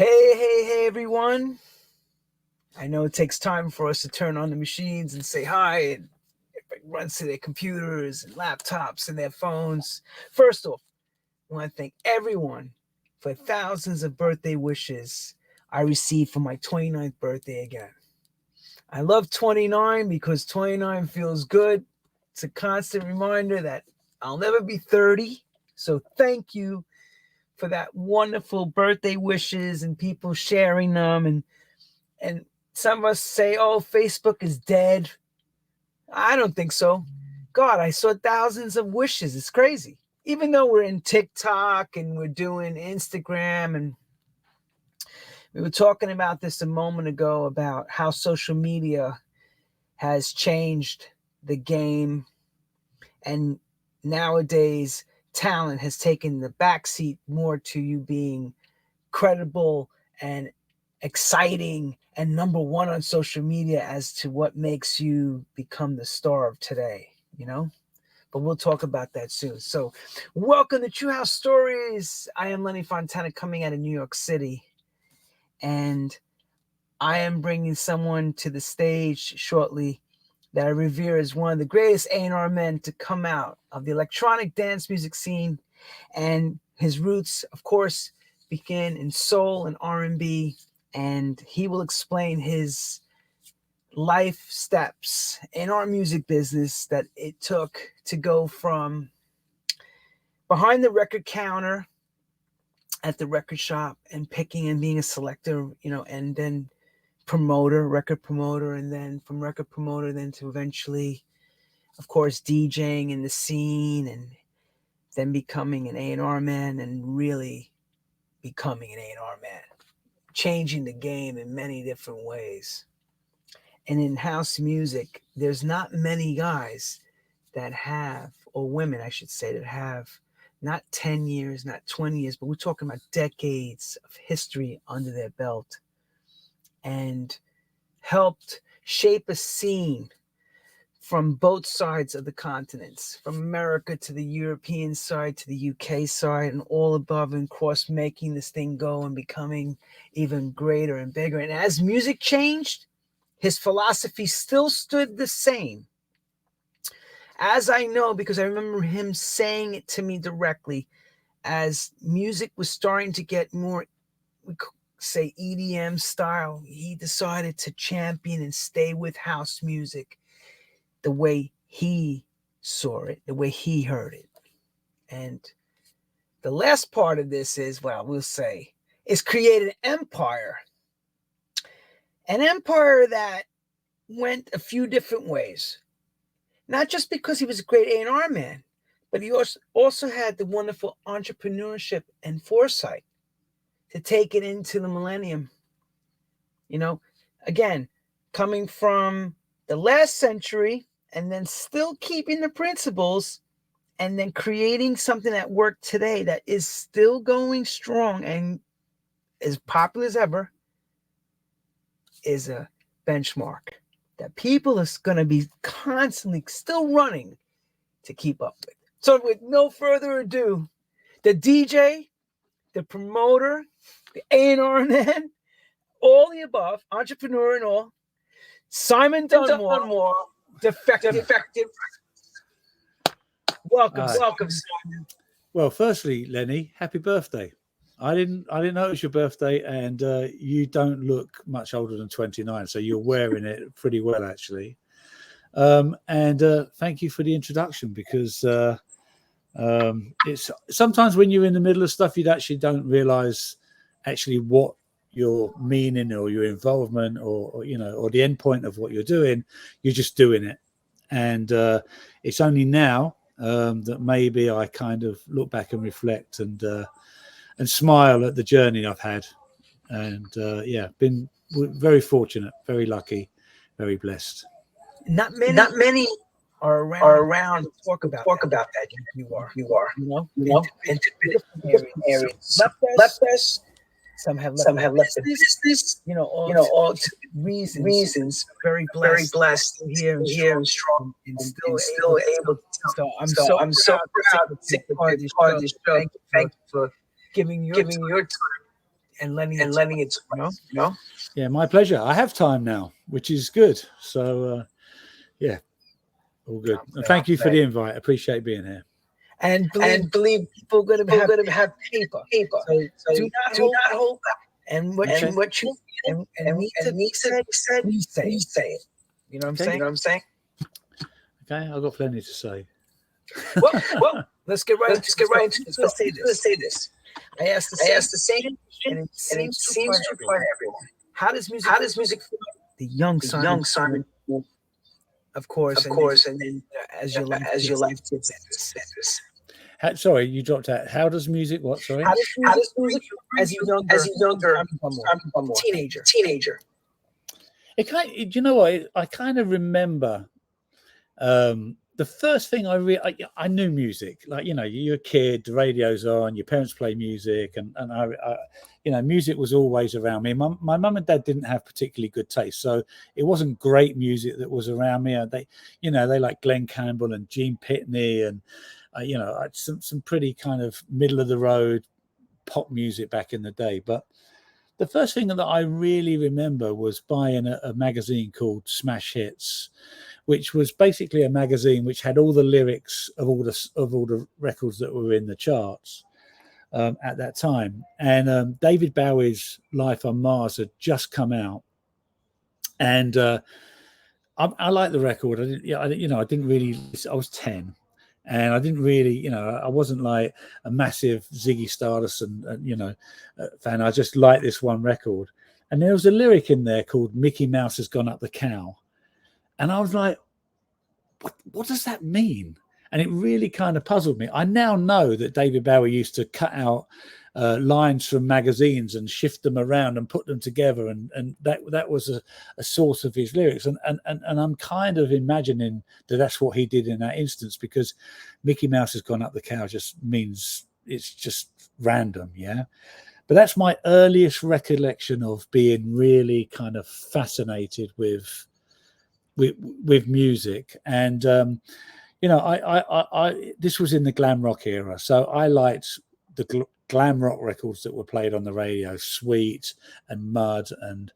Hey, everyone. I know it takes time for us to turn on the machines and say hi, and everybody runs to their computers and laptops and their phones. First off, I want to thank everyone for thousands of birthday wishes I received for my 29th birthday again. I love 29 because 29 feels good. It's a constant reminder that I'll never be 30. So thank you for that wonderful birthday wishes and people sharing them. And some of us say, oh, Facebook is dead. I don't think so. God, I saw thousands of wishes. It's crazy. Even though we're in TikTok and we're doing Instagram, and we were talking about this a moment ago about how social media has changed the game. And nowadays, talent has taken the backseat more to you being credible and exciting and number one on social media as to what makes you become the star of today, But we'll talk about that soon. So welcome to True House Stories. I am Lenny Fontana coming out of New York City. And I am bringing someone to the stage shortly that I revere as one of the greatest A&R men to come out of the electronic dance music scene. And his roots, of course, begin in soul and R&B. And he will explain his life steps in our music business that it took to go from behind the record counter at the record shop and picking and being a selector, and then record promoter, and then from record promoter, then to eventually, of course, DJing in the scene, and then becoming an A&R man and really becoming an A&R man, changing the game in many different ways. And in house music, there's not many guys that have, or women, I should say, that have not 10 years, not 20 years, but we're talking about decades of history under their belt and helped shape a scene from both sides of the continents, from America to the European side to the UK side, and all above and cross, making this thing go and becoming even greater and bigger. And as music changed, his philosophy still stood the same. As I know, because I remember him saying it to me directly, as music was starting to get more, we could say, EDM style, he decided to champion and stay with house music the way he saw it, the way he heard it. And the last part of this is, we'll say, is create an empire. An empire that went a few different ways. Not just because he was a great A&R man, but he also had the wonderful entrepreneurship and foresight to take it into the millennium. Again, coming from the last century and then still keeping the principles and then creating something that worked today that is still going strong and as popular as ever, is a benchmark that people are going to be constantly still running to keep up with. So with no further ado, the DJ, the promoter, the A&R man, all the above, entrepreneur and all, Simon Dunmore, Defected. Welcome, Simon. Well, firstly, Lenny, happy birthday. I didn't know it was your birthday, and you don't look much older than 29, so you're wearing it pretty well, actually. And thank you for the introduction, because it's sometimes when you're in the middle of stuff, you actually don't realize actually what your meaning or your involvement or the end point of what you're doing. You're just doing it, and it's only now that maybe I kind of look back and reflect and smile at the journey I've had, and been very fortunate, very lucky, very blessed. Not many are around to talk about that. You are, in different areas. Left us. Some have left the business. All reasons. Very blessed here and strong, and still able. So I'm so proud to take part of this show. Thank you for giving your time and lending it to us, you know. Yeah, my pleasure. I have time now, which is good. So, yeah, all good. Thank you for the invite. I appreciate being here. And believe people are going to have paper. So do not hold back. And what you said, you say it. You know what I'm saying? You know what I'm saying? Okay, I've got plenty to say. Well, let's get right into it. Let's say this. I asked the same, and it seems to apply to everyone. How does music feel? The young Simon, of course, and then as your life gets this. Sorry, you dropped out. How does music? What? Sorry. How does music as you younger teenager? It kind. You know what? I kind of remember. The first thing I knew music, like, you know, you're a kid, the radio's on, your parents play music, and I you know, music was always around me. My mum and dad didn't have particularly good taste, so it wasn't great music that was around me. They like Glenn Campbell and Gene Pitney, and you know, some pretty kind of middle of the road pop music back in the day. But the first thing that I really remember was buying a magazine called Smash Hits, which was basically a magazine which had all the lyrics of all the records that were in the charts at that time. And David Bowie's Life on Mars had just come out, and I liked the record. I didn't really. I was 10. And I didn't really, you know, I wasn't like a massive Ziggy Stardust and fan. I just liked this one record. And there was a lyric in there called "Mickey Mouse has gone up the cow," and I was like, "What does that mean?" And it really kind of puzzled me. I now know that David Bowie used to cut out lines from magazines and shift them around and put them together, and that was a source of his lyrics. And I'm kind of imagining that that's what he did in that instance, because Mickey Mouse has gone up the cow just means it's just random, yeah. But that's my earliest recollection of being really kind of fascinated with music. And you know, I this was in the glam rock era, so I liked the glam rock records that were played on the radio, Sweet and Mud and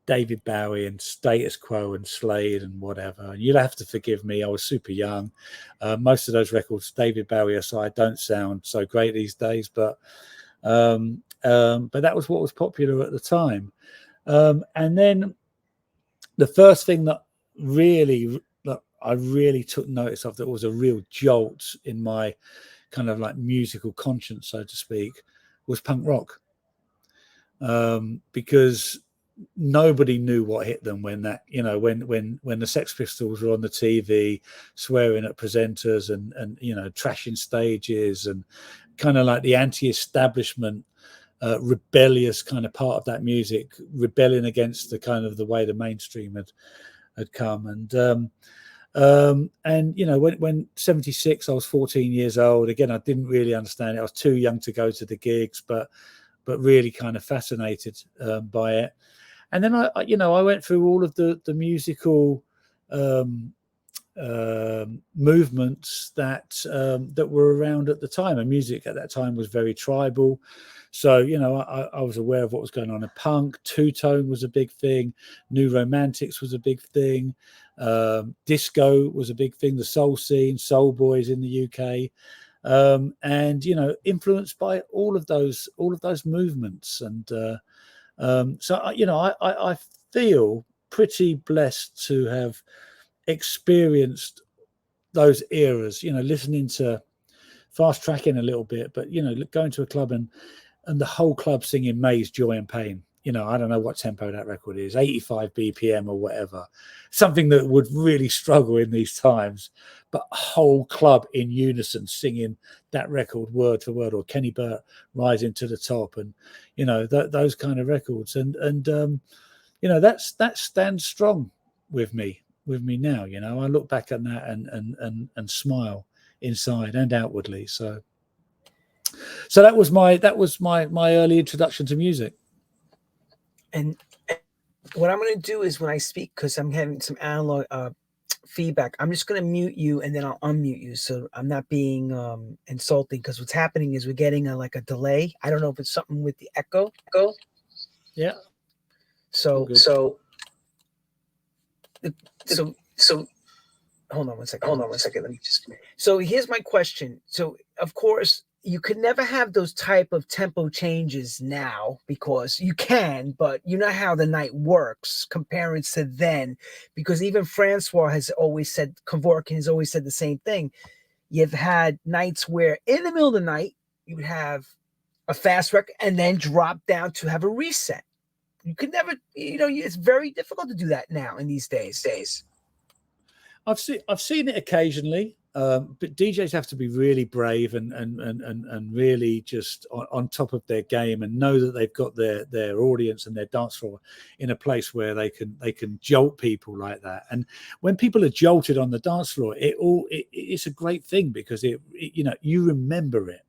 David Bowie and Status Quo and Slade and whatever. And you'll have to forgive me, I was super young. Most of those records, David Bowie aside, don't sound so great these days, but that was what was popular at the time. And then the first thing that I really took notice of, that was a real jolt in my kind of like musical conscience, so to speak, was punk rock. Because nobody knew what hit them when that, you know, when the Sex Pistols were on the TV swearing at presenters and you know, trashing stages, and kind of like the anti-establishment rebellious kind of part of that music, rebelling against the kind of the way the mainstream had come. And you know, when 76, I was 14 years old. Again, I didn't really understand it. I was too young to go to the gigs, but really kind of fascinated by it. And then I went through all of the musical movements that were around at the time. And music at that time was very tribal. So, you know, I was aware of what was going on in punk. Two-tone was a big thing. New Romantics was a big thing. Disco was a big thing. The soul scene, Soul Boys in the UK. And, you know, influenced by all of those movements. And so, you know, I feel pretty blessed to have experienced those eras, you know, listening to fast tracking a little bit, but, you know, going to a club and the whole club singing May's Joy and Pain. You know, I don't know what tempo that record is, 85 BPM or whatever, something that would really struggle in these times, but a whole club in unison singing that record word for word, or Kenny Burt Rising to the Top, and, you know, those kind of records. And you know, that stands strong with me now. You know, I look back at that and smile inside and outwardly. So that was my early introduction to music. And what I'm going to do is, when I speak, because I'm having some analog feedback. I'm just going to mute you and then I'll unmute you. So I'm not being insulting, because what's happening is we're getting like a delay. I don't know if it's something with the echo. Yeah. So hold on one second. Let me just. So here's my question. So of course you could never have those type of tempo changes now, because you can, but you know how the night works comparing to then, because even Francois has always said, Kevorkian has always said the same thing. You've had nights where in the middle of the night you would have a fast record and then drop down to have a reset. You could never, it's very difficult to do that now in these days. I've seen it occasionally, but DJs have to be really brave and really just on top of their game, and know that they've got their audience and their dance floor in a place where they can jolt people like that. And when people are jolted on the dance floor, it's a great thing, because you remember it.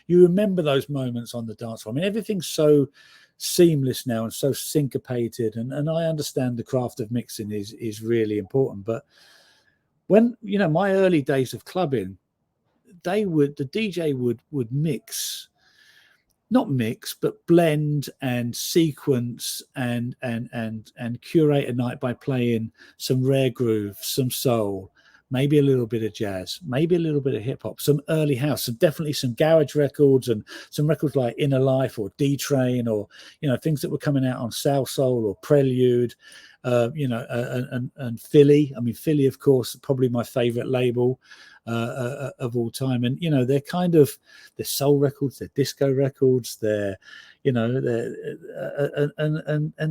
You remember those moments on the dance floor. I mean, everything's so seamless now and so syncopated, and I understand the craft of mixing is really important, but when my early days of clubbing, the DJ would but blend and sequence and curate a night by playing some rare groove, some soul, maybe a little bit of jazz, maybe a little bit of hip hop, some early house, and definitely some garage records, and some records like Inner Life or D Train, or things that were coming out on South Soul or Prelude. And Philly. I mean, Philly, of course, probably my favorite label of all time. And they're they're soul records, they're disco records, they're and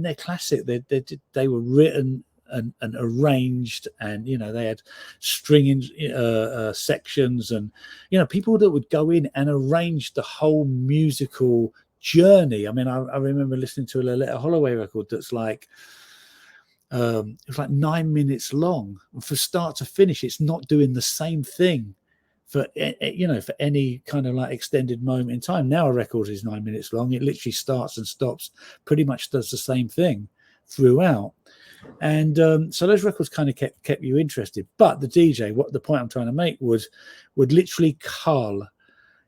they're classic. They were written and arranged, and they had stringing sections, and people that would go in and arrange the whole musical journey. I mean, I remember listening to a Holloway record that's like. It was like 9 minutes long. From start to finish, it's not doing the same thing for any kind of like extended moment in time. Now a record is 9 minutes long. It literally starts and stops, pretty much does the same thing throughout. And so those records kind of kept you interested. But the DJ, what the point I'm trying to make was, would literally cull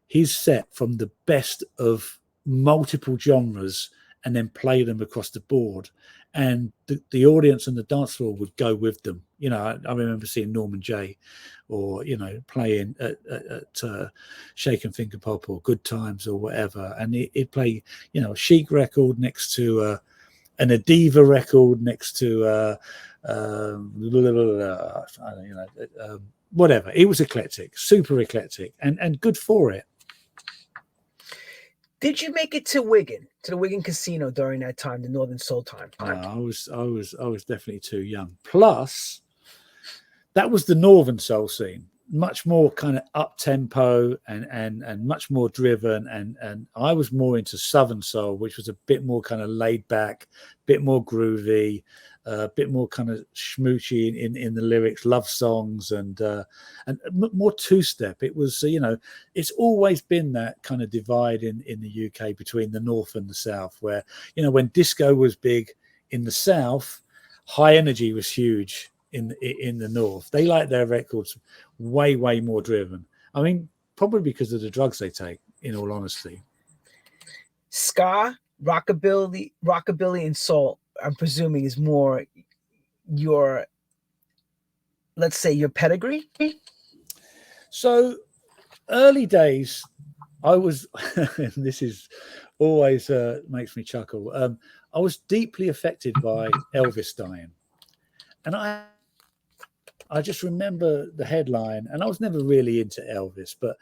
his set from the best of multiple genres and then play them across the board. And the audience and the dance floor would go with them. I remember seeing Norman J, or playing at Shake and Finger Pop or Good Times or whatever, and he'd play a Chic record next to an Adiva record next to whatever. It was eclectic, super eclectic, and good for it. Did you make it to Wigan, to the Wigan Casino during that time, the Northern Soul time? No, I was definitely too young. Plus, that was the Northern Soul scene, much more kind of up tempo and much more driven, and I was more into Southern Soul, which was a bit more kind of laid back, bit more groovy, a bit more kind of schmoochy in the lyrics, love songs, and more two-step. It was, it's always been that kind of divide in the UK between the North and the South, where, when disco was big in the South, high energy was huge in the North. They like their records way more driven. I mean, probably because of the drugs they take, in all honesty. Ska, rockabilly and soul, I'm presuming, is more your, let's say, your pedigree. So early days, I was, and this is always makes me chuckle. I was deeply affected by Elvis dying, and I just remember the headline, and I was never really into Elvis, but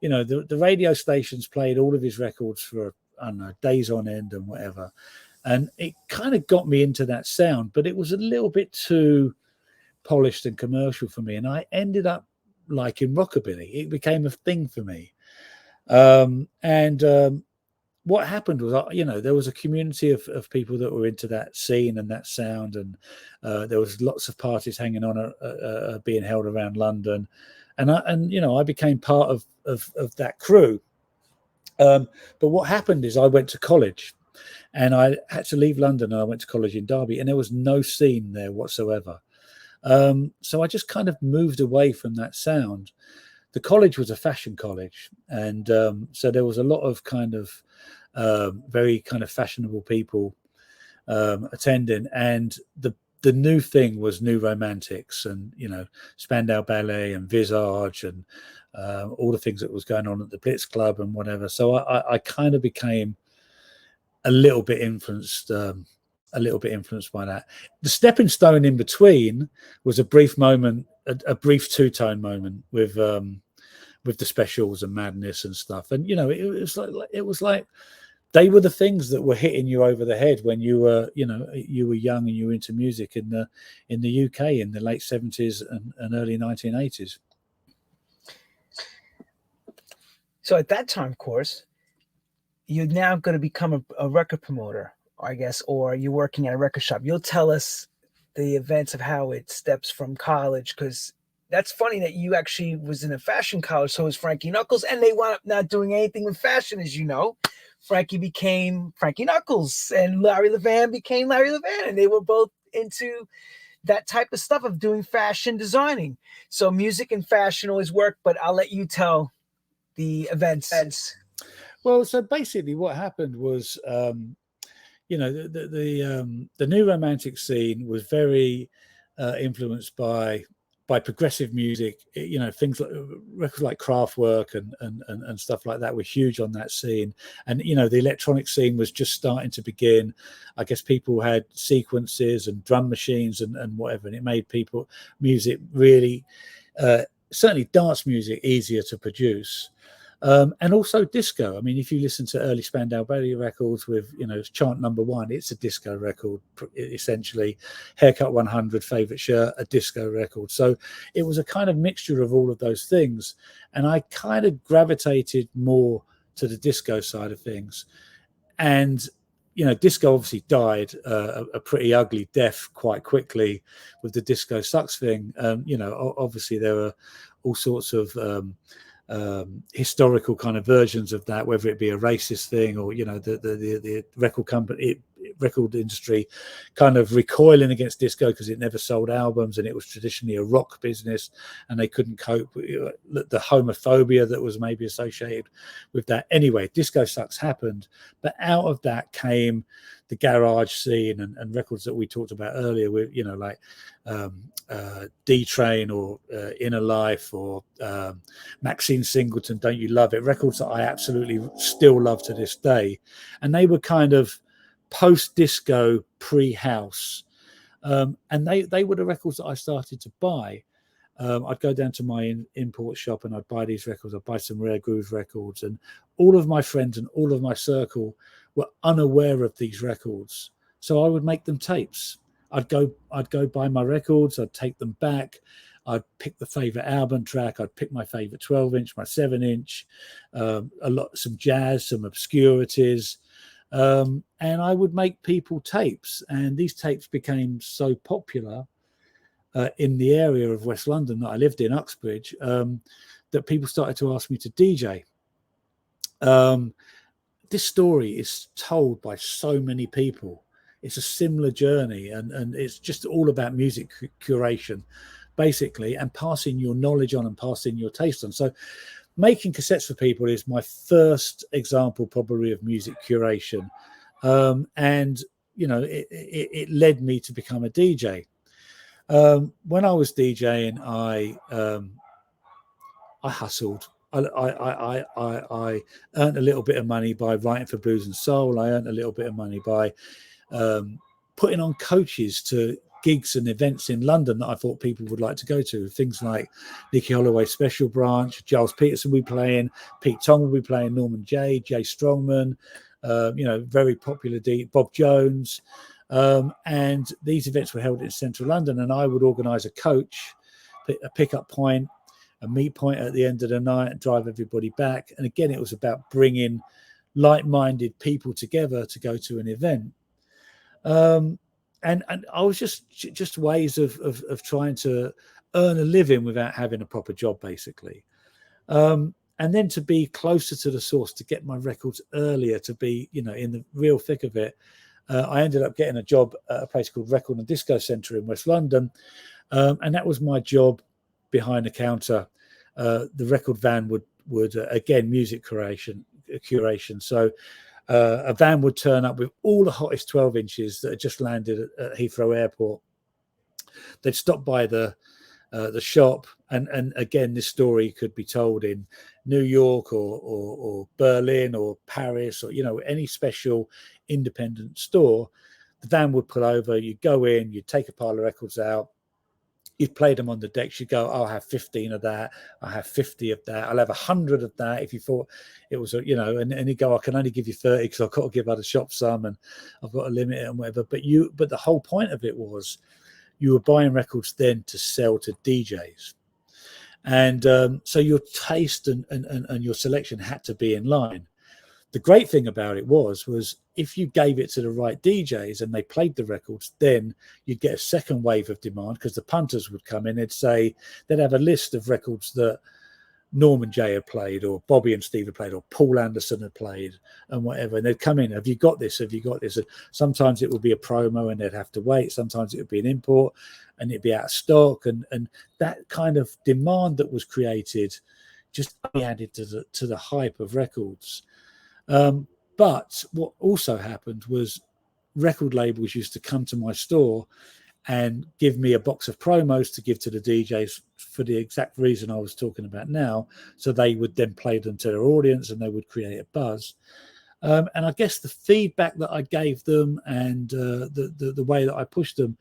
the radio stations played all of his records for, I don't know, days on end and whatever. And it kind of got me into that sound, but it was a little bit too polished and commercial for me. And I ended up liking rockabilly. It became a thing for me. What happened was, there was a community of people that were into that scene and that sound. And there was lots of parties hanging on, being held around London. And I became part of that crew. But what happened is I went to college. And I had to leave London, and I went to college in Derby, and there was no scene there whatsoever. So I just kind of moved away from that sound. The college was a fashion college, and so there was a lot of kind of very kind of fashionable people attending, and the new thing was new romantics, and Spandau Ballet and Visage and all the things that was going on at the Blitz Club and whatever. So I kind of became a little bit influenced by that. The stepping stone in between was a brief moment, a brief two-tone moment with the Specials and Madness and stuff. And it was like they were the things that were hitting you over the head when you were young and you were into music in the UK in the late 70s and early 1980s. So at that time, of course, you're now going to become a record promoter, I guess, or you're working at a record shop. You'll tell us the events of how it steps from college, because that's funny that you actually was in a fashion college. So was Frankie Knuckles, and they wound up not doing anything with fashion, as you know. Frankie became Frankie Knuckles, and Larry Levan became Larry Levan, and they were both into that type of stuff of doing fashion designing. So music and fashion always work, but I'll let you tell the events. Well, so basically what happened was, the new romantic scene was very influenced by progressive music. Things like records like Kraftwerk and stuff like that were huge on that scene. And the electronic scene was just starting to begin. I guess people had sequences and drum machines and whatever, and it made music really, certainly dance music, easier to produce. And also disco. I mean, if you listen to early Spandau Ballet records with, chant number 1, it's a disco record, essentially. Haircut 100, favorite shirt, a disco record. So it was a kind of mixture of all of those things. And I kind of gravitated more to the disco side of things. And, disco obviously died a pretty ugly death quite quickly with the Disco Sucks thing. Obviously there were all sorts of historical kind of versions of that, whether it be a racist thing or the record industry kind of recoiling against disco because it never sold albums and it was traditionally a rock business and they couldn't cope with the homophobia that was maybe associated with that. Anyway, Disco Sucks happened, but out of that came the garage scene and records that we talked about earlier with like D-Train or Inner Life or Maxine Singleton, Don't You Love It, records that I absolutely still love to this day. And they were kind of post-disco, pre-house. And they were the records that I started to buy. I'd go down to my import shop and I'd buy these records. I'd buy some Rare Groove records, and all of my friends and all of my circle were unaware of these records. So I would make them tapes. I'd go buy my records. I'd take them back. I'd pick the favorite album track. I'd pick my favorite 12-inch, my 7-inch, some jazz, some obscurities. And I would make people tapes. And these tapes became so popular in the area of West London that I lived in, Uxbridge, that people started to ask me to DJ. This story is told by so many people. It's a similar journey, and it's just all about music curation, basically, and passing your knowledge on and passing your taste on. So making cassettes for people is my first example probably of music curation. And, it led me to become a DJ. When I was DJing, I hustled. I earned a little bit of money by writing for Blues and Soul. I earned a little bit of money by putting on coaches to gigs and events in London that I thought people would like to go to. Things like Nicky Holloway Special Branch, Giles Peterson will be playing, Pete Tong will be playing, Norman Jay Strongman, very popular Bob Jones. And these events were held in central London, and I would organise a coach, a pickup point, a meet point at the end of the night, and drive everybody back. And again, it was about bringing like-minded people together to go to an event. And I was just ways of trying to earn a living without having a proper job, basically. And then to be closer to the source, to get my records earlier, to be, in the real thick of it. I ended up getting a job at a place called Record and Disco Centre in West London, and that was my job behind the counter. The record van would again, music curation. So a van would turn up with all the hottest 12 inches that had just landed at Heathrow Airport. They'd stop by the shop, and again, this story could be told in New York or Berlin or Paris, or any special independent store. The van would pull over, you'd go in, you'd take a pile of records out, you'd play them on the decks. You'd go, I'll have 15 of that, I'll have 50 of that, I'll have 100 of that, if you thought it was and you go, I can only give you 30 because I've got to give other shops some, and I've got to limit it and whatever. But the whole point of it was, you were buying records then to sell to DJs. And so your taste and your selection had to be in line. The great thing about it was if you gave it to the right DJs and they played the records, then you'd get a second wave of demand, because the punters would come in. They'd have a list of records that Norman J had played, or Bobby and Steve had played, or Paul Anderson had played, and whatever. And they'd come in, have you got this? Have you got this? And sometimes it would be a promo and they'd have to wait. Sometimes it would be an import and it'd be out of stock. And that kind of demand that was created just added to the hype of records. But what also happened was record labels used to come to my store and give me a box of promos to give to the DJs for the exact reason I was talking about now. So they would then play them to their audience and they would create a buzz. And I guess the feedback that I gave them and the way that I pushed them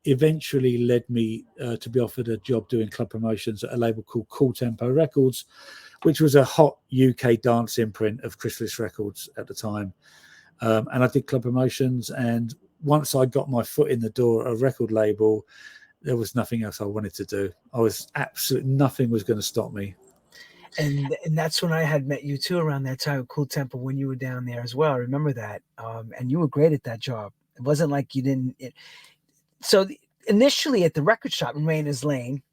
eventually led me to be offered a job doing club promotions at a label called Cooltempo Records, which was a hot UK dance imprint of Chrysalis Records at the time. And I did club promotions, and once I got my foot in the door at a record label, there was nothing else I wanted to do. Nothing was going to stop me. And that's when I had met you too, around that time at Cooltempo, when you were down there as well. I remember that. And you were great at that job. It wasn't like you didn't. Initially at the record shop in Rayners Lane,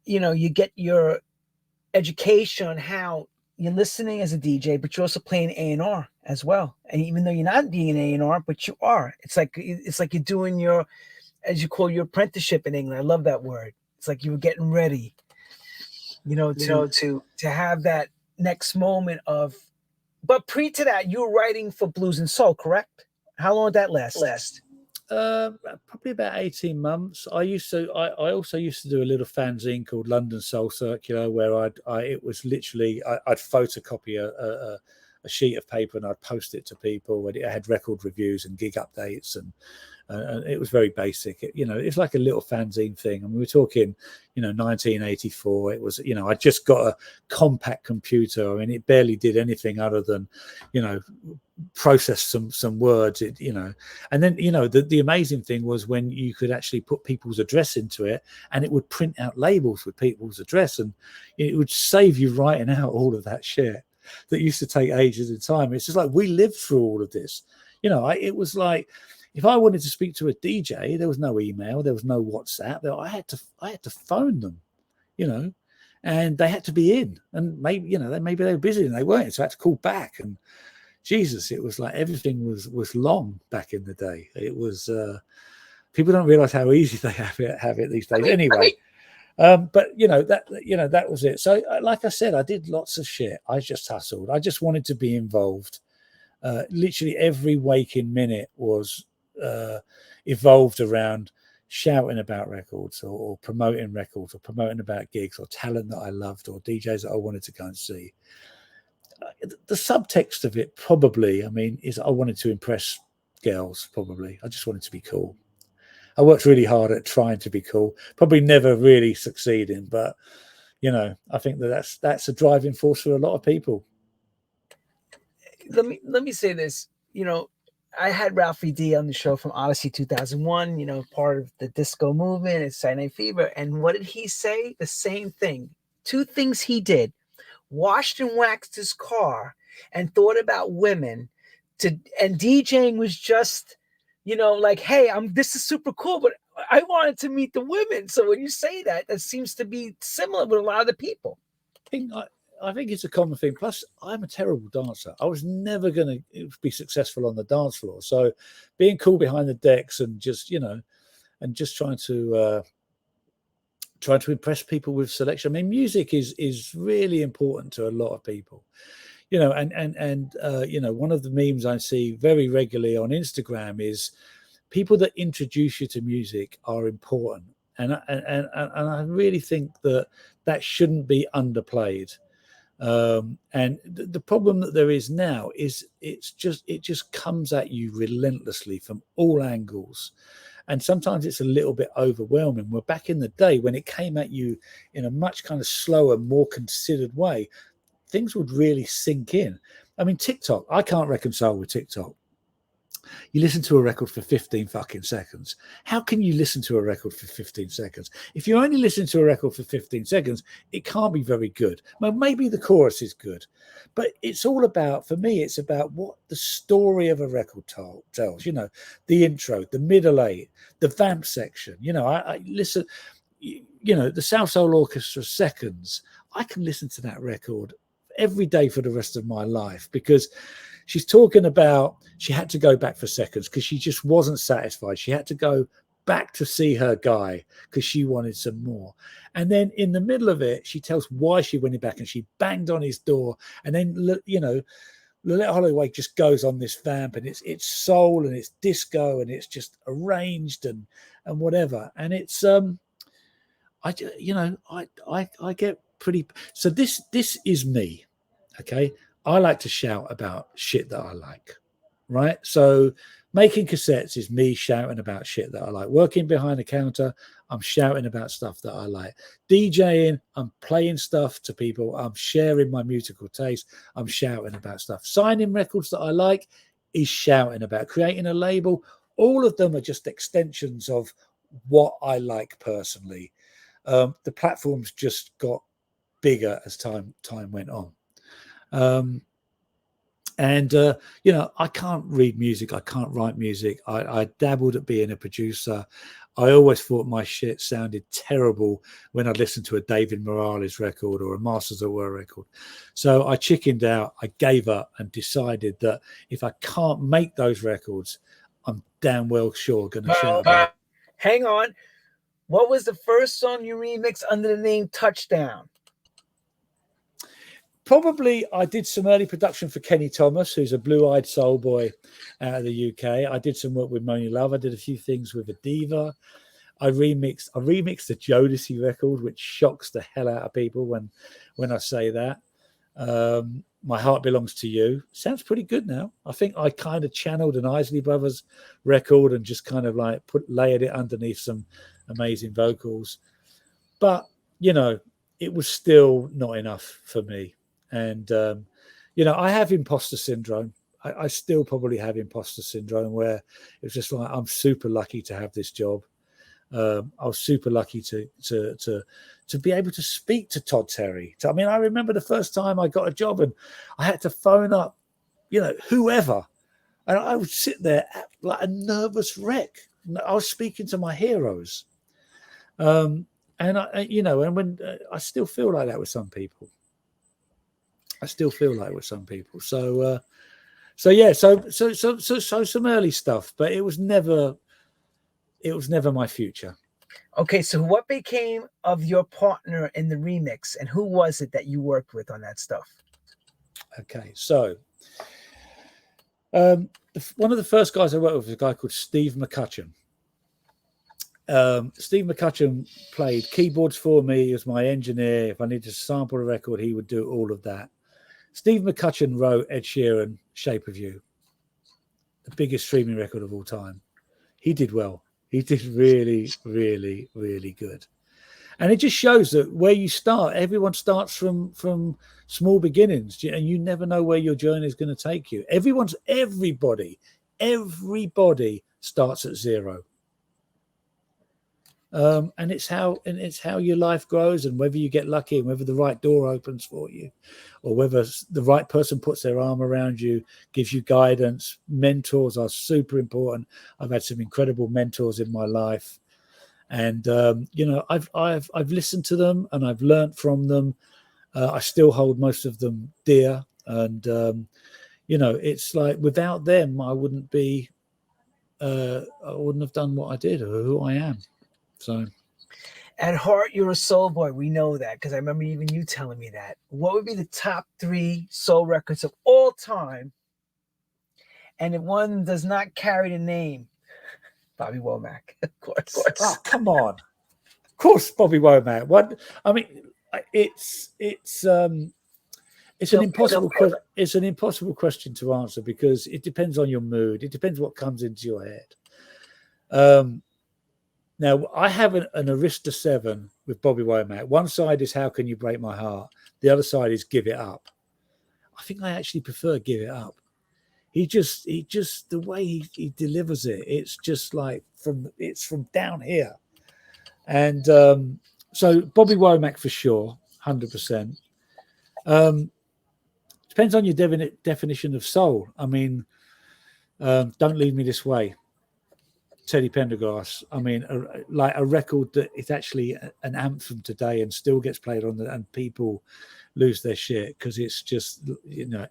you get your education on how you're listening as a DJ, but you're also playing A&R as well. And even though you're not being an A&R, but you are. It's like you're doing your, as you call your apprenticeship in England. I love that word. It's like you were getting ready, to have that next moment of. But pre to that, you were writing for Blues and Soul, correct? How long did that last? Probably about 18 months. I also used to do a little fanzine called London Soul Circular, where I'd photocopy a sheet of paper and I'd post it to people, and it had record reviews and gig updates, and it was very basic. It's like a little fanzine thing. I mean, we're talking 1984. It was, I just got a compact computer. I mean, it barely did anything other than process some words, and then the amazing thing was when you could actually put people's address into it, and it would print out labels with people's address, and it would save you writing out all of that shit that used to take ages of time. It's just like, we lived through all of this. It was like, if I wanted to speak to a DJ, there was no email, there was no WhatsApp. I had to phone them, and they had to be in, and maybe they were busy and they weren't, so I had to call back. And Jesus, it was like everything was long back in the day. It was people don't realize how easy they have it these days. Anyway, but that was it. So, like I said, I did lots of shit. I just hustled. I just wanted to be involved. Literally every waking minute was evolved around shouting about records, or promoting records, or promoting about gigs, or talent that I loved, or DJs that I wanted to go and see. The subtext of it probably, is I wanted to impress girls. Probably, I just wanted to be cool. I worked really hard at trying to be cool, probably never really succeeding, but I think that's a driving force for a lot of people. Let me say this. I had Ralphie D on the show from Odyssey 2001, part of the disco movement and Saturday Night Fever. And what did he say? The same thing. Two things he did: washed and waxed his car and thought about women. And DJing was just, like, hey, this is super cool, but I wanted to meet the women. So when you say that, that seems to be similar with a lot of the people. I think I think it's a common thing. Plus, I'm a terrible dancer. I was never going to be successful on the dance floor. So being cool behind the decks and just, and just trying to impress people with selection. I mean, music is really important to a lot of people, and one of the memes I see very regularly on Instagram is people that introduce you to music are important. And I really think that shouldn't be underplayed. And the problem that there is now is it just comes at you relentlessly from all angles. And sometimes it's a little bit overwhelming. Where back in the day, when it came at you in a much kind of slower, more considered way, things would really sink in. I mean, TikTok, I can't reconcile with TikTok. You listen to a record for 15 fucking seconds. How can you listen to a record for 15 seconds? If you only listen to a record for 15 seconds, it can't be very good. Well, maybe the chorus is good, but it's all about, for me, it's about what the story of a record tells, the intro, the middle eight, the vamp section. I listen, the South Soul Orchestra Seconds. I can listen to that record every day for the rest of my life, because she's talking about she had to go back for seconds because she just wasn't satisfied. She had to go back to see her guy because she wanted some more. And then in the middle of it, she tells why she went back, and she banged on his door. And then, Lynette Holloway just goes on this vamp, and it's soul and it's disco and it's just arranged and whatever. And it's I get pretty. So this is me, okay. I like to shout about shit that I like, right? So making cassettes is me shouting about shit that I like. Working behind the counter, I'm shouting about stuff that I like. DJing, I'm playing stuff to people. I'm sharing my musical taste. I'm shouting about stuff. Signing records that I like is shouting about. Creating a label, all of them are just extensions of what I like personally. The platforms just got bigger as time went on. I can't read music. I can't write music. I dabbled at being a producer. I always thought my shit sounded terrible when I'd listen to a David Morales record or a Masters at Work record. So I chickened out. I gave up and decided that if I can't make those records, I'm damn well sure going to shout about it. Hang on. What was the first song you remixed under the name Touchdown? Probably I did some early production for Kenny Thomas, who's a blue-eyed soul boy out of the UK. I did some work with Moni Love. I did a few things with Adiva. I remixed the Jodeci record, which shocks the hell out of people when I say that. My Heart Belongs to You sounds pretty good now. I think I kind of channeled an Isley Brothers record and just kind of like layered it underneath some amazing vocals. But, it was still not enough for me. And, I have imposter syndrome. I still probably have imposter syndrome, where it's just like, I'm super lucky to have this job. I was super lucky to be able to speak to Todd Terry. I mean, I remember the first time I got a job and I had to phone up, whoever. And I would sit there like a nervous wreck. I was speaking to my heroes. And I still feel like that with some people. So some early stuff, but it was never my future. Okay, so what became of your partner in the remix, and who was it that you worked with on that stuff? Okay, so one of the first guys I worked with was a guy called Steve McCutcheon. Steve McCutcheon played keyboards for me. He was my engineer. If I needed to sample a record, he would do all of that. Steve McCutcheon wrote Ed Sheeran, Shape of You, the biggest streaming record of all time. He did well. He did really, really, really good. And it just shows that where you start, everyone starts from small beginnings, and you never know where your journey is going to take you. Everybody starts at zero. And it's how your life grows, and whether you get lucky and whether the right door opens for you, or whether the right person puts their arm around you, gives you guidance. Mentors are super important. I've had some incredible mentors in my life, and I've listened to them and I've learned from them. I still hold most of them dear, and it's like without them, I wouldn't have done what I did or who I am. So. At heart, you're a soul boy. We know that because I remember even you telling me that. What would be the top 3 soul records of all time? And if one does not carry the name, Bobby Womack, of course. Oh, come on. Of course, Bobby Womack. What? I mean, it's an impossible question to answer because it depends on your mood. It depends what comes into your head. Now, I have an Arista 7 with Bobby Womack. One side is How Can You Break My Heart? The other side is Give It Up. I think I actually prefer Give It Up. He just the way he delivers it, it's just like from down here. And so Bobby Womack for sure, 100%. Depends on your definition of soul. I mean, Don't Leave Me This Way, Teddy Pendergrass. I mean, like a record that is actually an anthem today and still gets played on, and people lose their shit because it's just,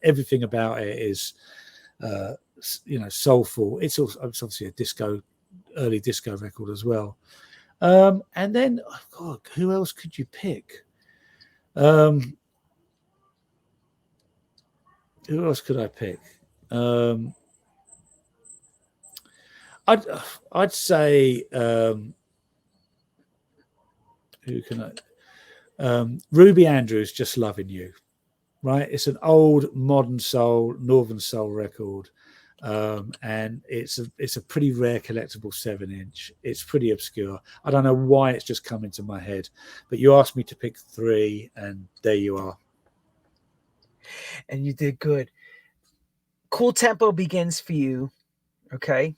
everything about it is, soulful. It's obviously a early disco record as well. And then, God, who else could you pick? Who else could I pick? I'd say who can I? Ruby Andrews, Just Loving You, right? It's an old modern soul, northern soul record, and it's a pretty rare collectible 7-inch. It's pretty obscure. I don't know why it's just come into my head, but you asked me to pick 3, and there you are. And you did good. Cooltempo begins for you, okay?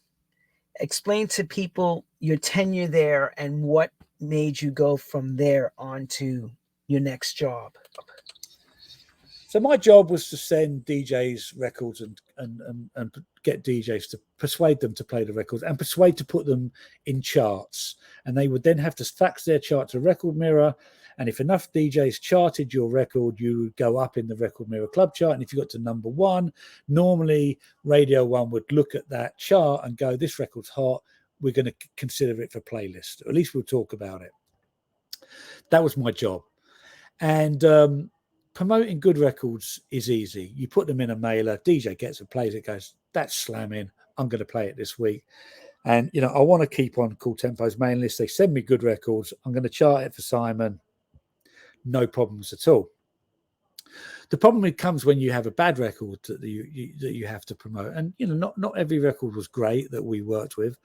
Explain to people your tenure there and what made you go from there on to your next job. So my job was to send DJs records and get DJs to persuade them to play the records and persuade to put them in charts. And they would then have to fax their chart to Record Mirror. And if enough DJs charted your record, you would go up in the Record Mirror Club chart. And if you got to number 1, normally Radio 1 would look at that chart and go, this record's hot. We're going to consider it for playlist. Or at least we'll talk about it. That was my job. And promoting good records is easy. You put them in a mailer, DJ gets it, plays it, goes, that's slamming. I'm going to play it this week. And, I want to keep on Cooltempo's main list. They send me good records. I'm going to chart it for Simon. No problems at all. The problem comes when you have a bad record that you have to promote. And, not every record was great that we worked with.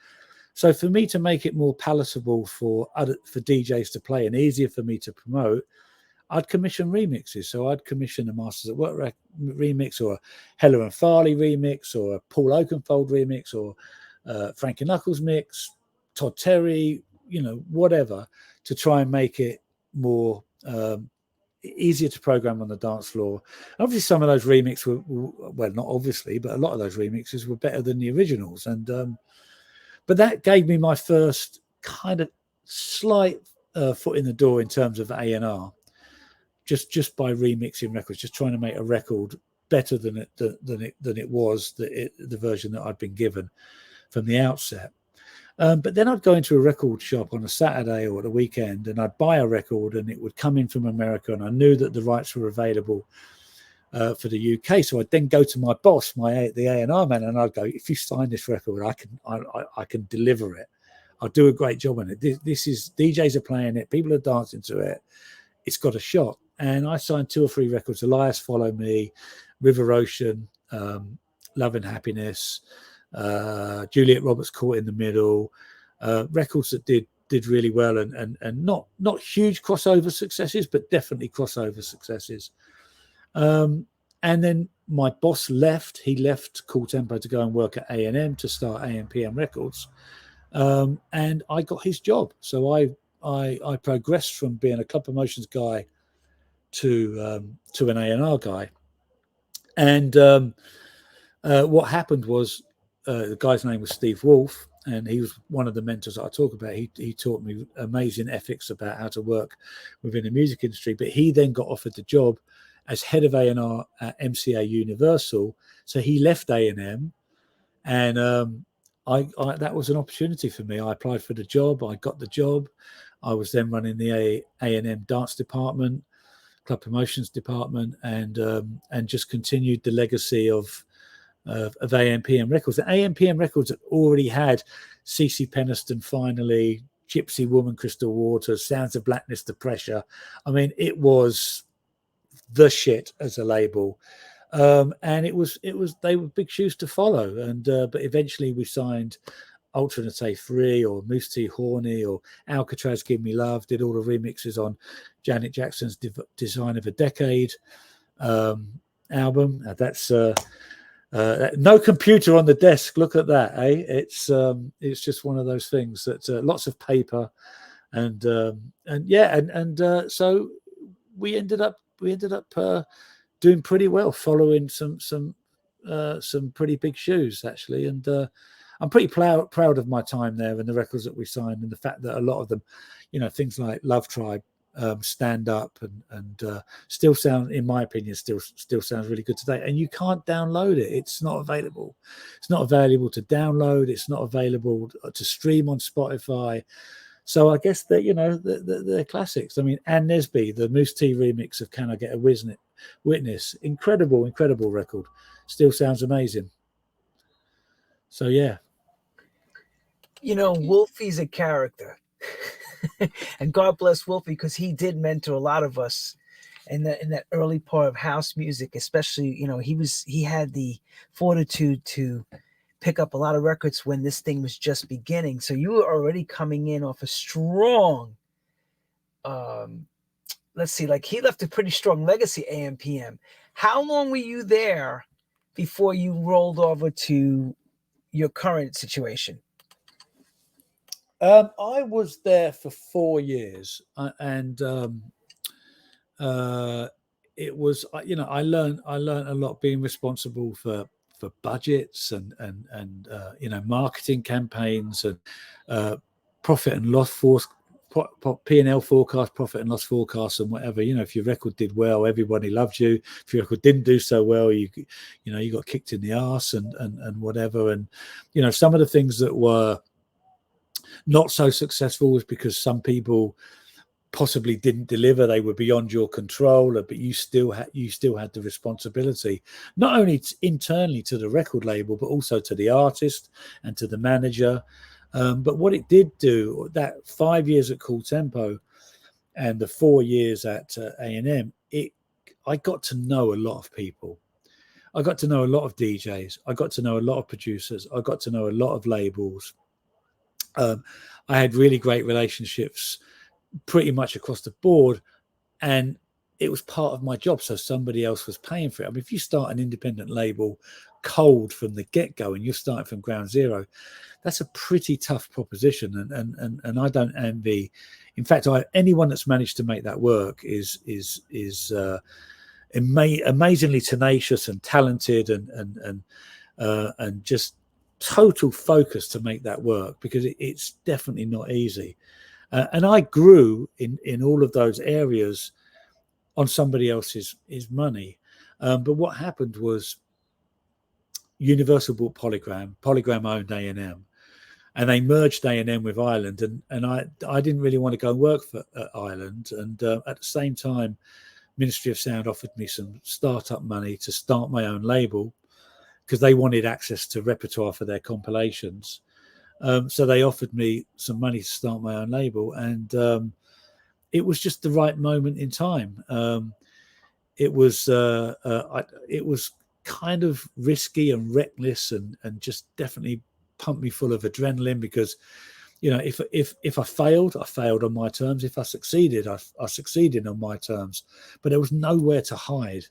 So for me to make it more palatable for DJs to play and easier for me to promote, I'd commission remixes. So I'd commission a Masters at Work remix, or a Heller and Farley remix, or a Paul Oakenfold remix, or Frankie Knuckles mix, Todd Terry, whatever, to try and make it more easier to program on the dance floor. And obviously, some of those remixes were, well, not obviously, but a lot of those remixes were better than the originals. And but that gave me my first kind of slight foot in the door in terms of A&R. Just by remixing records, just trying to make a record better than it was the version that I'd been given from the outset. But then I'd go into a record shop on a Saturday or at a weekend, and I'd buy a record, and it would come in from America, and I knew that the rights were available for the UK. So I'd then go to my boss, the A&R man, and I'd go, if you sign this record, I can deliver it. I'll do a great job on it. This is, DJs are playing it, people are dancing to it. It's got a shot. And I signed 2 or 3 records: Elias, Follow Me, River Ocean, Love and Happiness, Juliet Roberts, Caught in the Middle, records that did really well, and not huge crossover successes, but definitely crossover successes. And then my boss left. He left Cooltempo to go and work at A&M to start AM/PM Records, and I got his job. So I progressed from being a club promotions guy to an A&R guy. And what happened was, the guy's name was Steve Wolfe, and he was one of the mentors that I talk about. He taught me amazing ethics about how to work within the music industry. But he then got offered the job as head of A&R at MCA Universal. So he left A&M, and I that was an opportunity for me. I applied for the job. I got the job. I was then running the A&M dance department, club promotions department, and just continued the legacy of AMPM Records. The AMPM Records had already had CeCe Peniston, Finally, Gypsy Woman, Crystal Waters, Sounds of Blackness, The Pressure. I mean, it was the shit as a label. And they were big shoes to follow. And but eventually we signed Alternate 3 or Mousse, Horny, or Alcatraz Give Me Luv, did all the remixes on Janet Jackson's Design of a Decade album. That's no computer on the desk. Look at that, eh? It's just one of those things that lots of paper, and so we ended up doing pretty well, following some pretty big shoes actually, and I'm pretty proud of my time there and the records that we signed, and the fact that a lot of them, things like Love Tribe, Stand Up, and still sound, in my opinion, still sounds really good today. And you can't download it; it's not available. It's not available to download. It's not available to stream on Spotify. So I guess that they're classics. I mean, Ann Nesby, the Mousse T remix of "Can I Get a Witness," incredible record. Still sounds amazing. So yeah. Wolfie's a character. And God bless Wolfie, because he did mentor a lot of us in that early part of house music, especially. He had the fortitude to pick up a lot of records when this thing was just beginning. So you were already coming in off a strong, let's see, like he left a pretty strong legacy, AMPM. How long were you there before you rolled over to your current situation? I was there for 4 years, and it was, I learned a lot, being responsible for budgets and marketing campaigns, and profit and loss P&L forecast, profit and loss forecasts, and whatever. If your record did well, everybody loved you. If your record didn't do so well, you got kicked in the arse and whatever. And some of the things that were not so successful was because some people possibly didn't deliver. They were beyond your control, but you still had the responsibility, not only internally to the record label, but also to the artist and to the manager. But what it did do, that 5 years at Cooltempo and the 4 years at A&M, I got to know a lot of people. I got to know a lot of DJs. I got to know a lot of producers. I got to know a lot of labels. I had really great relationships pretty much across the board, and it was part of my job. So somebody else was paying for it. I mean, if you start an independent label cold from the get-go and you're starting from ground zero, that's a pretty tough proposition, and I don't envy. In fact, anyone that's managed to make that work is amazingly tenacious and talented, and just total focus to make that work, because it's definitely not easy. And I grew in all of those areas on somebody else's money. But what happened was Universal bought Polygram. Polygram owned A&M, and they merged A&M with Ireland. And I didn't really want to go and work for Ireland. And at the same time, Ministry of Sound offered me some startup money to start my own label, because they wanted access to repertoire for their compilations. So they offered me some money to start my own label, and it was just the right moment in time. It was kind of risky and reckless, and just definitely pumped me full of adrenaline, because if I failed on my terms. If I succeeded, I succeeded on my terms. But there was nowhere to hide.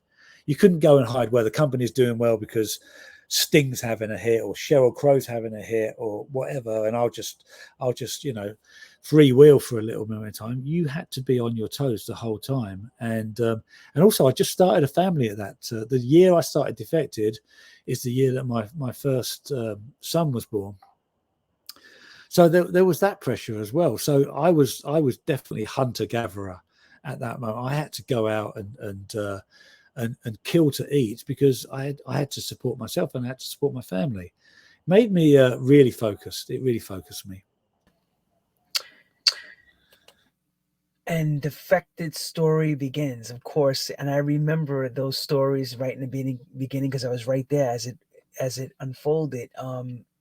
You couldn't go and hide where the company's doing well because Sting's having a hit or Sheryl Crow's having a hit or whatever, and I'll just freewheel for a little moment of time. You had to be on your toes the whole time, and also I just started a family at that. The year I started Defected is the year that my first son was born. So there was that pressure as well. So I was definitely hunter gatherer at that moment. I had to go out and kill to eat because I had to support myself and I had to support my family. Made me really focused. It really focused me. And Defected story begins, of course, and I remember those stories right in the beginning because I was right there as it unfolded.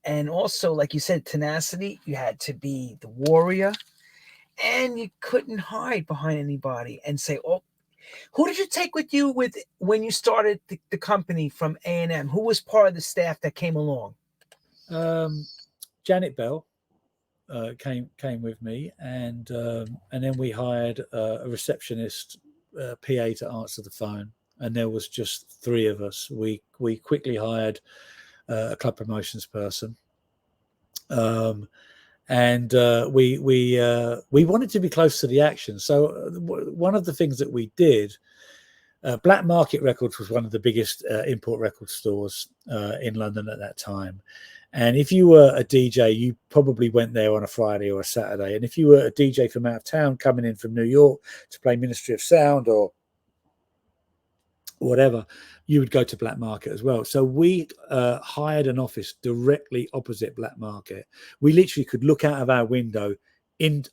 And also, like you said, tenacity. You had to be the warrior, and you couldn't hide behind anybody and say, "Oh, who did you take with you when you started the company from A&M? Who was part of the staff that came along?" Janet Bell came with me, and then we hired a receptionist, PA, to answer the phone, and there was just three of us. We quickly hired a club promotions person, and we wanted to be close to the action. So one of the things that we did. Black Market Records was one of the biggest import record stores in London at that time. And if you were a DJ, you probably went there on a Friday or a Saturday. And if you were a DJ from out of town coming in from New York to play Ministry of Sound or whatever, you would go to Black Market as well. So we hired an office directly opposite Black Market. We literally could look out of our window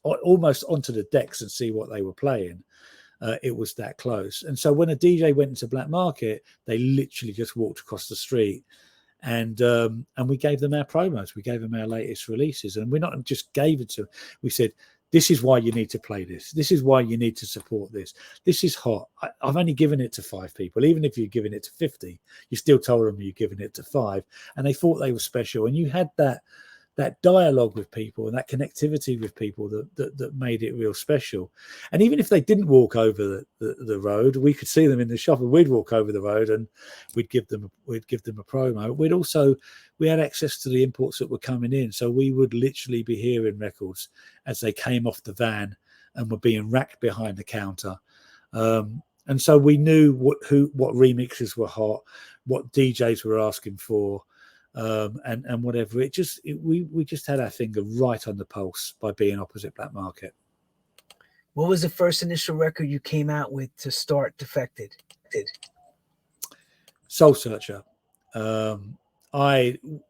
almost onto the decks and see what they were playing. It was that close. And so when a DJ went into Black Market, they literally just walked across the street, and we gave them our promos. We gave them our latest releases, and we not just gave it to them. We said, this is why you need to play this. This is why you need to support this. This is hot. I've only given it to 5 people. Even if you're giving it to 50, you still told them you're giving it to 5, and they thought they were special. And you had that dialogue with people and that connectivity with people that made it real special. And even if they didn't walk over the road, we could see them in the shop, and we'd walk over the road and we'd give them a promo. We had access to the imports that were coming in, so we would literally be hearing records as they came off the van and were being racked behind the counter. And so we knew what remixes were hot, what DJs were asking for. And whatever, we just had our finger right on the pulse by being opposite Black Market. What was the first initial record you came out with to start Defected? Soul Searcher.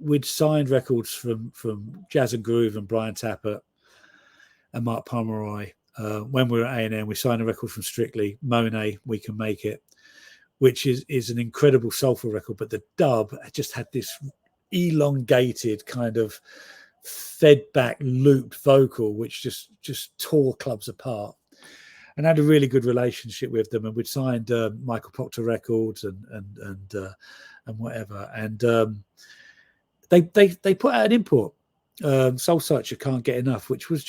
We'd signed records from Jazz and Groove and Brian Tappert and Mark Pomeroy. When we were at A&M, we signed a record from Strictly, Monet, We Can Make It, which is an incredible soulful record, but the dub just had this elongated kind of fed back looped vocal which just tore clubs apart, and had a really good relationship with them. And we'd signed Michael Proctor Records and whatever, and they put out an import, Soul Searcher Can't Get Enough, which was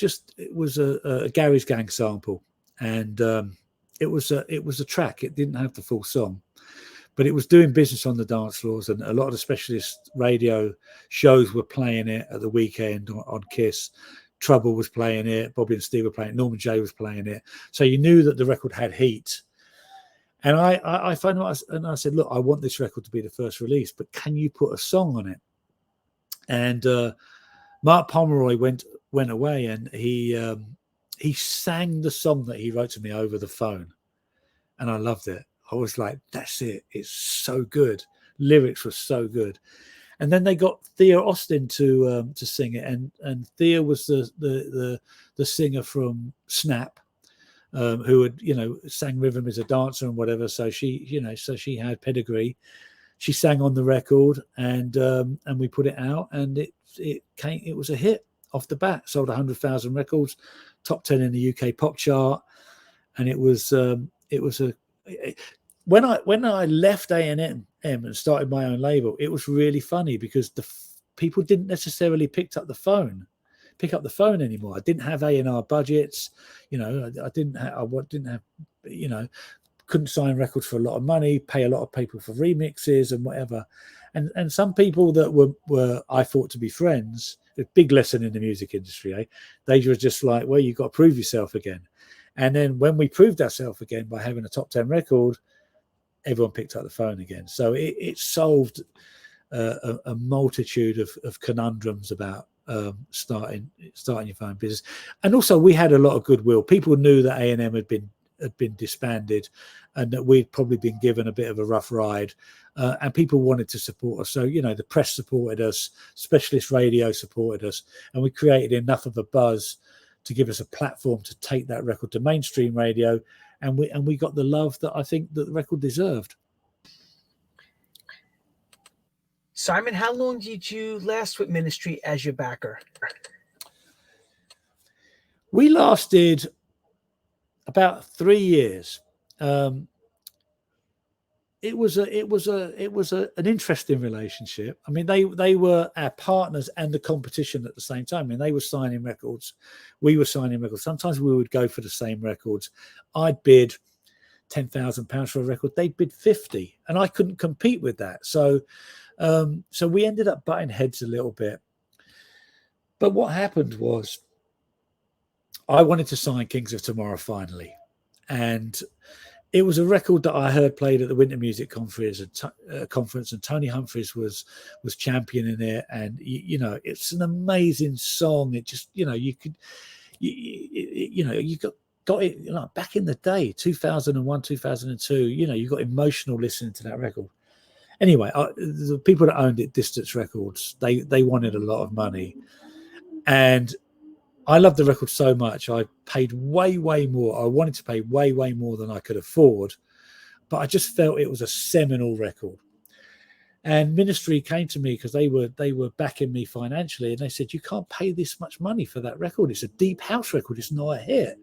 a Gary's Gang sample, and it was a track. It didn't have the full song, but it was doing business on the dance floors, and a lot of the specialist radio shows were playing it at the weekend on Kiss. Trouble was playing it, Bobby and Steve were playing it, Norman J was playing it. So you knew that the record had heat. And I found out, and I said, look, I want this record to be the first release, but can you put a song on it? And Mark Pomeroy went away, and he sang the song that he wrote to me over the phone, and I loved it. I was like, that's it. It's so good. Lyrics were so good. And then they got Thea Austin to sing it, and Thea was the singer from Snap, who had sang rhythm as a dancer and whatever. So she had pedigree. She sang on the record, and we put it out, and it was a hit off the bat. Sold 100,000 records, top 10 in the UK pop chart, and it was when I left A&M and started my own label, it was really funny because the people didn't necessarily pick up the phone anymore. I didn't have A&R budgets, I didn't have, couldn't sign records for a lot of money, pay a lot of people for remixes and whatever. And some people that were I thought to be friends, a big lesson in the music industry, they were just like, well, you've got to prove yourself again. And then when we proved ourselves again by having a top 10 record, everyone picked up the phone again. So it solved a multitude of conundrums about starting your own business. And also we had a lot of goodwill. People knew that A&M had been disbanded and that we'd probably been given a bit of a rough ride, and people wanted to support us. So, you know, the press supported us, specialist radio supported us, and we created enough of a buzz to give us a platform to take that record to mainstream radio, and we got the love that I think that the record deserved. Simon, how long did you last with Ministry as your backer? We lasted about 3 years. It was an interesting relationship. I mean, they were our partners and the competition at the same time. I mean, they were signing records, we were signing records. Sometimes we would go for the same records. I'd bid £10,000 for a record, they'd bid 50, and I couldn't compete with that. So we ended up butting heads a little bit. But what happened was, I wanted to sign Kings of Tomorrow finally, and it was a record that I heard played at the Winter Music Conference, and Tony Humphries was championing it. And you know, it's an amazing song. It just, you know, you got it, you know, back in the day, 2001, 2002. You know, you got emotional listening to that record. Anyway, the people that owned it, Distance Records, they wanted a lot of money, and I loved the record so much. I paid way more. I wanted to pay way more than I could afford, but I just felt it was a seminal record. And Ministry came to me because they were backing me financially, and they said, "You can't pay this much money for that record. It's a deep house record. It's not a hit."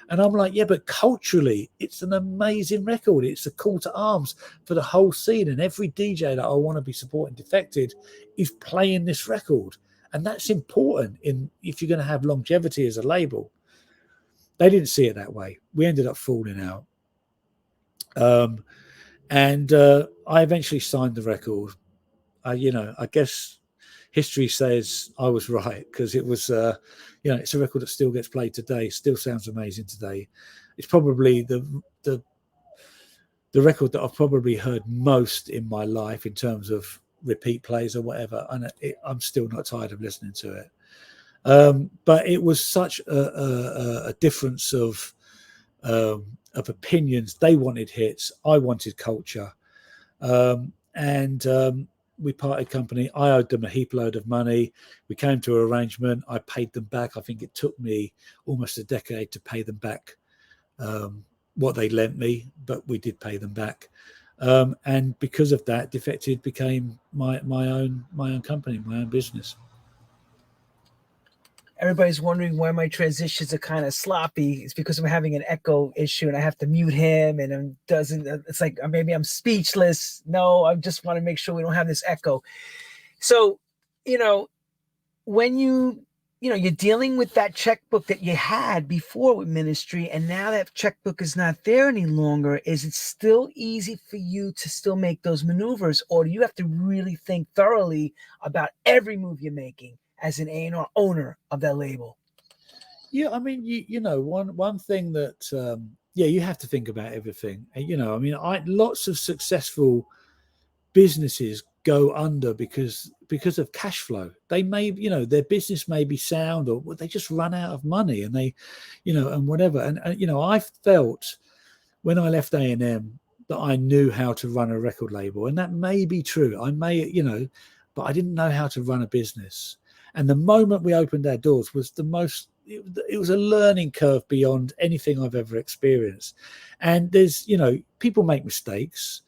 And I'm like, "Yeah, but culturally, it's an amazing record. It's a call to arms for the whole scene, and every DJ that I want to be supporting Defected is playing this record. And that's important if you're going to have longevity as a label." They didn't see it that way. We ended up falling out. And I eventually signed the record. You know, I guess history says I was right, because it was, you know, it's a record that still gets played today, still sounds amazing today. It's probably the record that I've probably heard most in my life in terms of repeat plays or whatever, and I'm still not tired of listening to it. But it was such a difference of opinions. They wanted hits, I wanted culture, and we parted company. I owed them a heap load of money. We came to an arrangement. I paid them back. I think it took me almost a decade to pay them back what they lent me, but we did pay them back. And because of that, Defected became my own company, my own business. Everybody's wondering why my transitions are kind of sloppy. It's because I'm having an echo issue and I have to mute him, and it's like maybe I'm speechless. No, I just want to make sure we don't have this echo. So, you know, when you're dealing with that checkbook that you had before with Ministry, and now that checkbook is not there any longer, is it still easy for you to still make those maneuvers, or do you have to really think thoroughly about every move you're making as an A&R owner of that label? Yeah, I mean, you know, one thing that you have to think about everything. You know, I mean, lots of successful businesses go under because of cash flow. They may, you know, their business may be sound, or they just run out of money, and they, you know, and whatever. And you know, I felt when I left A&M that I knew how to run a record label, and that may be true. I may, you know, but I didn't know how to run a business. And the moment we opened our doors was it was a learning curve beyond anything I've ever experienced. And there's, you know, people make mistakes.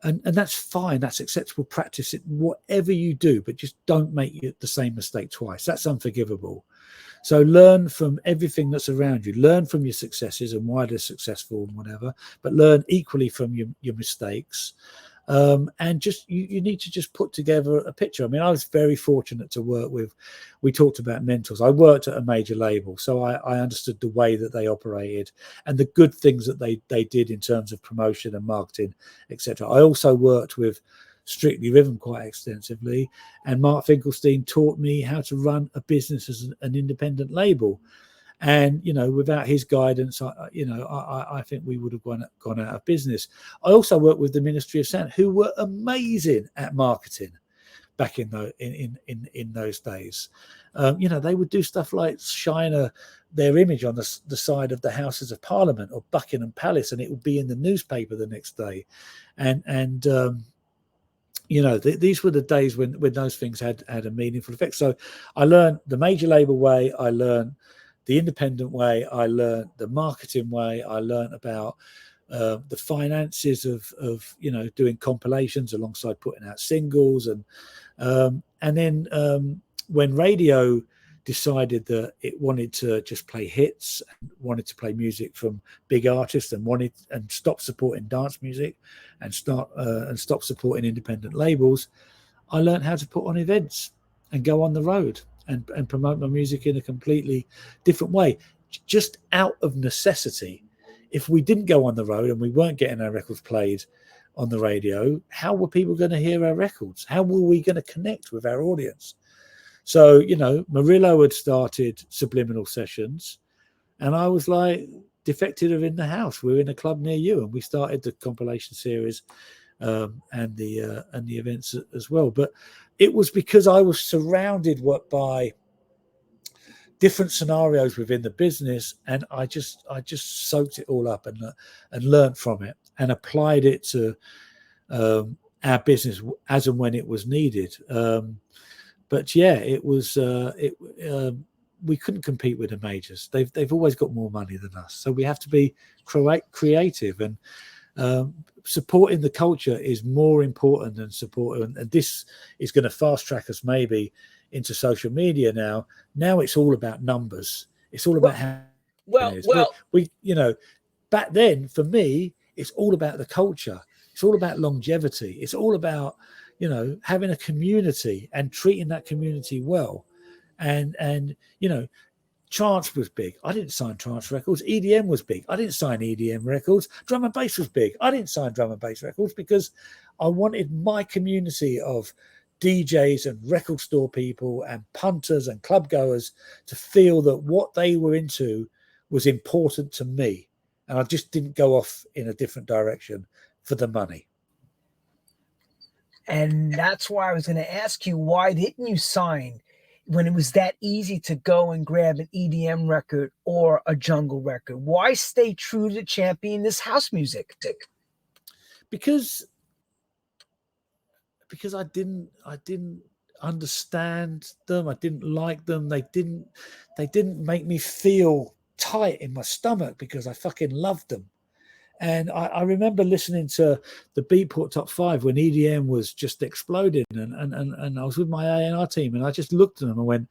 And that's fine. That's acceptable practice in whatever you do, but just don't make the same mistake twice. That's unforgivable. So learn from everything that's around you. Learn from your successes and why they're successful and whatever, but learn equally from your mistakes. And just you need to just put together a picture. I mean, I was very fortunate to work with, we talked about mentors. I worked at a major label, so I understood the way that they operated and the good things that they did in terms of promotion and marketing, etc. I also worked with Strictly Rhythm quite extensively, and Mark Finkelstein taught me how to run a business as an independent label. And, you know, without his guidance, I think we would have gone out of business. I also worked with the Ministry of Sound, who were amazing at marketing, back in those days. They would do stuff like shine their image on the side of the Houses of Parliament or Buckingham Palace, and it would be in the newspaper the next day. And these were the days when those things had a meaningful effect. So I learned the major label way, I learned the independent way, I learned the marketing way, I learned about the finances of doing compilations alongside putting out singles, and then when radio decided that it wanted to just play hits, and wanted to play music from big artists, and stop supporting dance music, and stop supporting independent labels, I learned how to put on events and go on the road and promote my music in a completely different way, just out of necessity. If we didn't go on the road and we weren't getting our records played on the radio, how were people going to hear our records? How were we going to connect with our audience? So, Murillo had started Subliminal Sessions, and I was like, Defected are in the house. We're in a club near you, and we started the compilation series and the events as well. But it was because I was surrounded by different scenarios within the business, and I just soaked it all up and learned from it and applied it to our business as and when it was needed. But yeah, it was we couldn't compete with the majors. They've always got more money than us, so we have to be creative, and supporting the culture is more important than supporting. And this is going to fast track us maybe into social media now. Now it's all about numbers. It's all about how we back then, for me, it's all about the culture. It's all about longevity. It's all about having a community and treating that community well. And trance was big. I didn't sign trance records. EDM was big. I didn't sign EDM records. Drum and bass was big. I didn't sign drum and bass records because I wanted my community of DJs and record store people and punters and club goers to feel that what they were into was important to me. And I just didn't go off in a different direction for the money. And that's why I was going to ask you, why didn't you sign when it was that easy to go and grab an EDM record or a jungle record? Why stay true to champion this house music? Because I didn't understand them. I didn't like them. They didn't make me feel tight in my stomach because I fucking loved them. And I remember listening to the Beatport Top 5 when EDM was just exploding, and I was with my A&R team, and I just looked at them and went,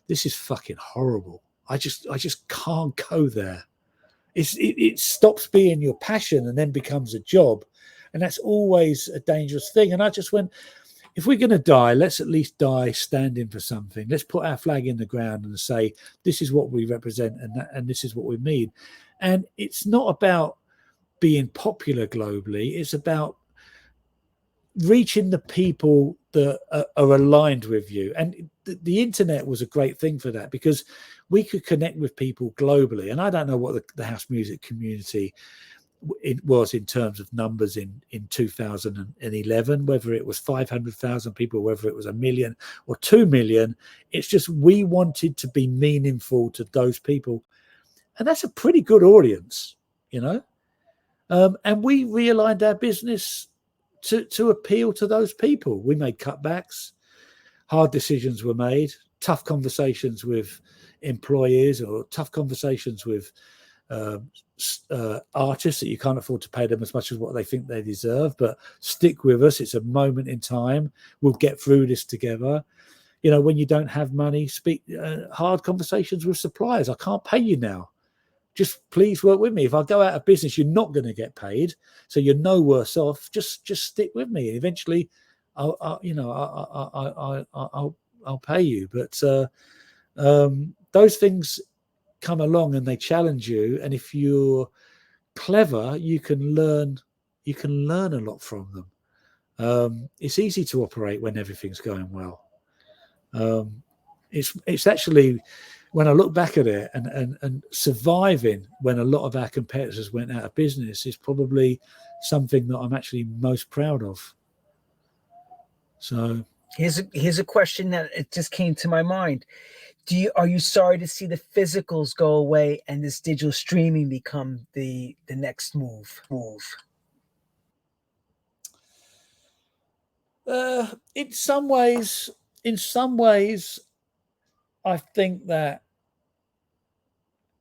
this is fucking horrible. I just can't go there. It stops being your passion and then becomes a job. And that's always a dangerous thing. And I just went, if we're going to die, let's at least die standing for something. Let's put our flag in the ground and say, this is what we represent, and this is what we mean. And it's not about being popular globally. It's about reaching the people that are aligned with you. And the internet was a great thing for that, because we could connect with people globally. And I don't know what the house music community it was in terms of numbers in 2011, whether it was 500,000 people, whether it was 1 million or 2 million. It's just, we wanted to be meaningful to those people. And that's a pretty good audience, and we realigned our business to appeal to those people. We made cutbacks, hard decisions were made, tough conversations with employees, or tough conversations with artists that you can't afford to pay them as much as what they think they deserve, but stick with us. It's a moment in time. We'll get through this together. When you don't have money, speak hard conversations with suppliers. I can't pay you now. Just please work with me. If I go out of business, you're not going to get paid, so you're no worse off. Just stick with me, and eventually, I'll pay you. But those things come along and they challenge you, and if you're clever, you can learn a lot from them. It's easy to operate when everything's going well. It's actually, when I look back at it, and surviving when a lot of our competitors went out of business is probably something that I'm actually most proud of. So Here's a question that it just came to my mind. Are you sorry to see the physicals go away and this digital streaming become the next move? In some ways, I think that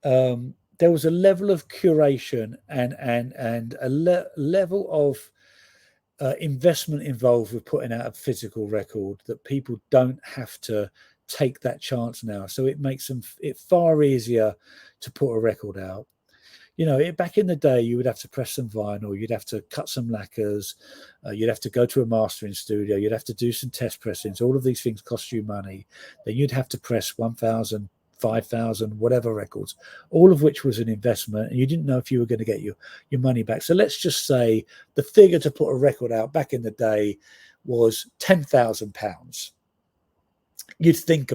there was a level of curation and a level of investment involved with putting out a physical record that people don't have to take that chance now. So it makes it far easier to put a record out. You know, back in the day, you would have to press some vinyl, you'd have to cut some lacquers, you'd have to go to a mastering studio, you'd have to do some test pressings. All of these things cost you money. Then you'd have to press 1,000, 5,000, whatever records, all of which was an investment, and you didn't know if you were going to get your money back. So let's just say the figure to put a record out back in the day was £10,000. You'd think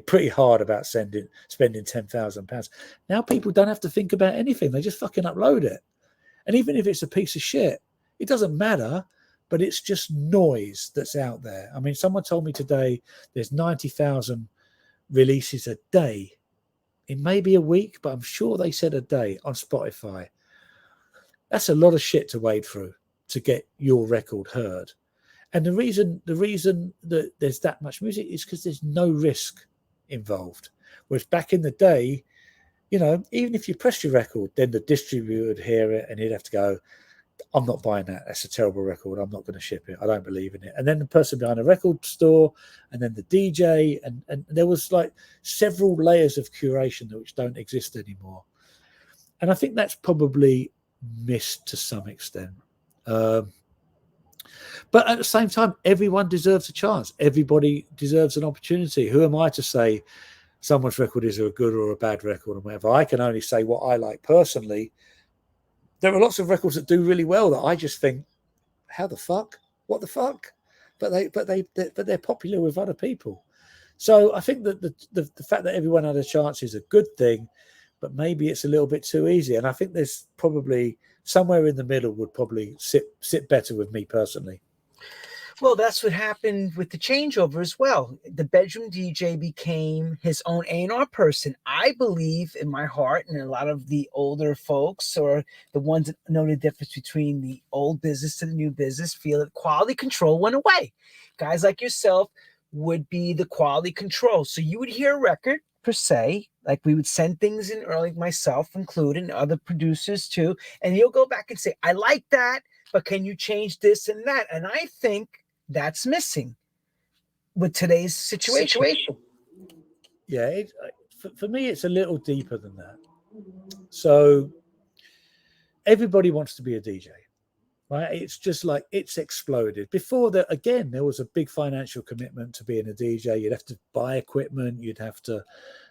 pretty hard about spending £10,000. Now people don't have to think about anything. They just fucking upload it. And even if it's a piece of shit, it doesn't matter, but it's just noise that's out there. I mean, someone told me today there's 90,000 releases a day. It may be a week, but I'm sure they said a day on Spotify. That's a lot of shit to wade through to get your record heard. And the reason that there's that much music is because there's no risk involved. Whereas back in the day, you know, even if you pressed your record, then the distributor would hear it and he'd have to go, I'm not buying that. That's a terrible record. I'm not going to ship it. I don't believe in it. And then the person behind the record store, and then the DJ, and there was like several layers of curation which don't exist anymore. And I think that's probably missed to some extent. But at the same time, everyone deserves a chance. Everybody deserves an opportunity. Who am I to say someone's record is a good or a bad record or whatever? I can only say what I like personally. There are lots of records that do really well that I just think, how the fuck? What the fuck? But they're popular with other people. So I think that the fact that everyone had a chance is a good thing, but maybe it's a little bit too easy. And I think there's probably somewhere in the middle would probably sit better with me personally. Well, that's what happened with the changeover as well. The bedroom DJ became his own A&R person. I believe in my heart, and a lot of the older folks or the ones that know the difference between the old business to the new business feel that quality control went away. Guys like yourself would be the quality control. So you would hear a record per se, like we would send things in early, myself included, and other producers too, and you'll go back and say, I like that, but can you change this and that? And I think that's missing with today's situation. Yeah, for me, it's a little deeper than that. So everybody wants to be a DJ, right? It's just like it's exploded. Before that, again, there was a big financial commitment to being a DJ. You'd have to buy equipment. You'd have to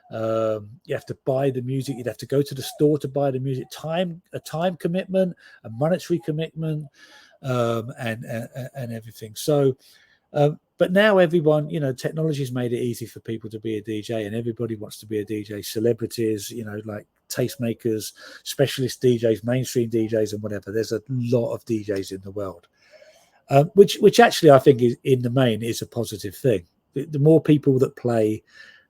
buy the music. You'd have to go to the store to buy the music. A time commitment, a monetary commitment. And everything. So, but now everyone, you know, technology's made it easy for people to be a DJ, and everybody wants to be a DJ. Celebrities, you know, like tastemakers, specialist DJs, mainstream DJs, and whatever. There's a lot of DJs in the world, which actually I think is in the main is a positive thing. The more people that play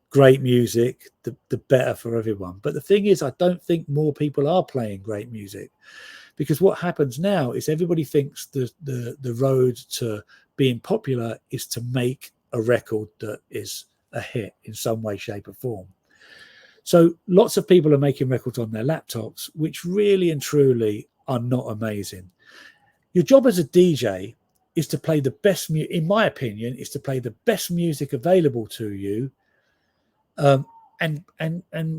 great music, the better for everyone. But the thing is, I don't think more people are playing great music. Because what happens now is everybody thinks the road to being popular is to make a record that is a hit in some way, shape, or form. So lots of people are making records on their laptops, which really and truly are not amazing. Your job as a DJ is to play the best music, in my opinion, is to play the best music available to you, and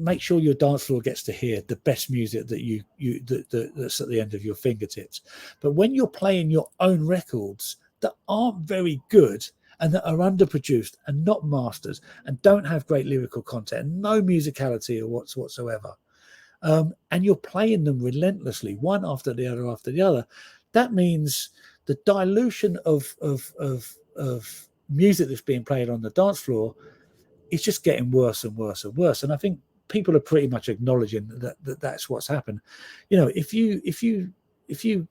make sure your dance floor gets to hear the best music that that's at the end of your fingertips. But when you're playing your own records that aren't very good and that are underproduced and not masters and don't have great lyrical content and no musicality or whatsoever, and you're playing them relentlessly, one after the other, that means the dilution of music that's being played on the dance floor, it's just getting worse and worse and worse. And I think people are pretty much acknowledging that that's what's happened. You know, if you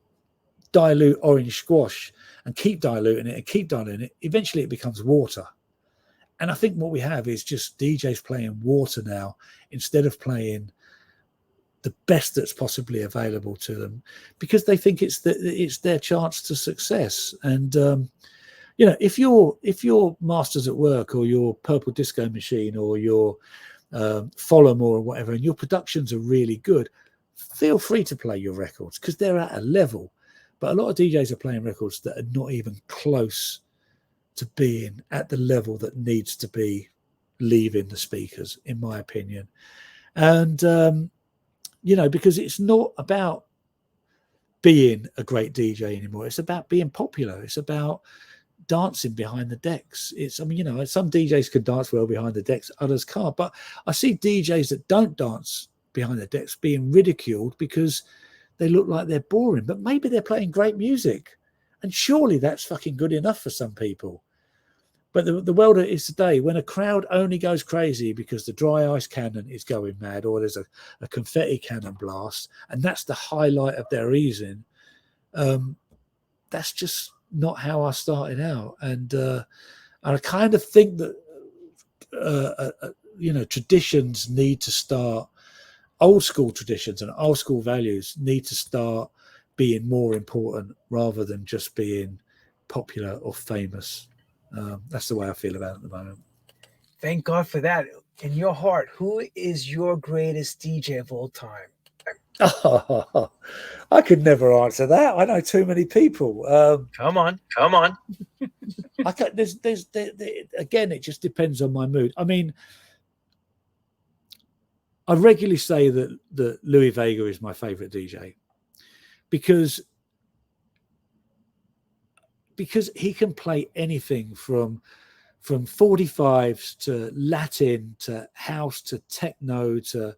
dilute orange squash and keep diluting it and keep diluting it, eventually it becomes water. And I think what we have is just DJs playing water now instead of playing the best that's possibly available to them, because they think it's their chance to success. And you know, if your Masters at Work or your Purple Disco Machine or your Follow More or whatever, and your productions are really good, feel free to play your records because they're at a level. But a lot of DJs are playing records that are not even close to being at the level that needs to be leaving the speakers, in my opinion. And you know, because it's not about being a great DJ anymore. It's about being popular. It's about dancing behind the decks. I mean, you know, some DJs can dance well behind the decks, others can't. But I see DJs that don't dance behind the decks being ridiculed because they look like they're boring. But maybe they're playing great music, and surely that's fucking good enough for some people. But the world is today, when a crowd only goes crazy because the dry ice cannon is going mad or there's a confetti cannon blast, and that's the highlight of their evening, that's just not how I started out. And I kind of think that, you know, traditions need to start, old school traditions and old school values need to start being more important rather than just being popular or famous. That's the way I feel about it at the moment. Thank God for that. In your heart, who is your greatest DJ of all time? Oh, I could never answer that. I know too many people. Come on. I can't, again, it just depends on my mood. I mean, I regularly say that Louis Vega is my favorite DJ because he can play anything from 45s to Latin to house to techno to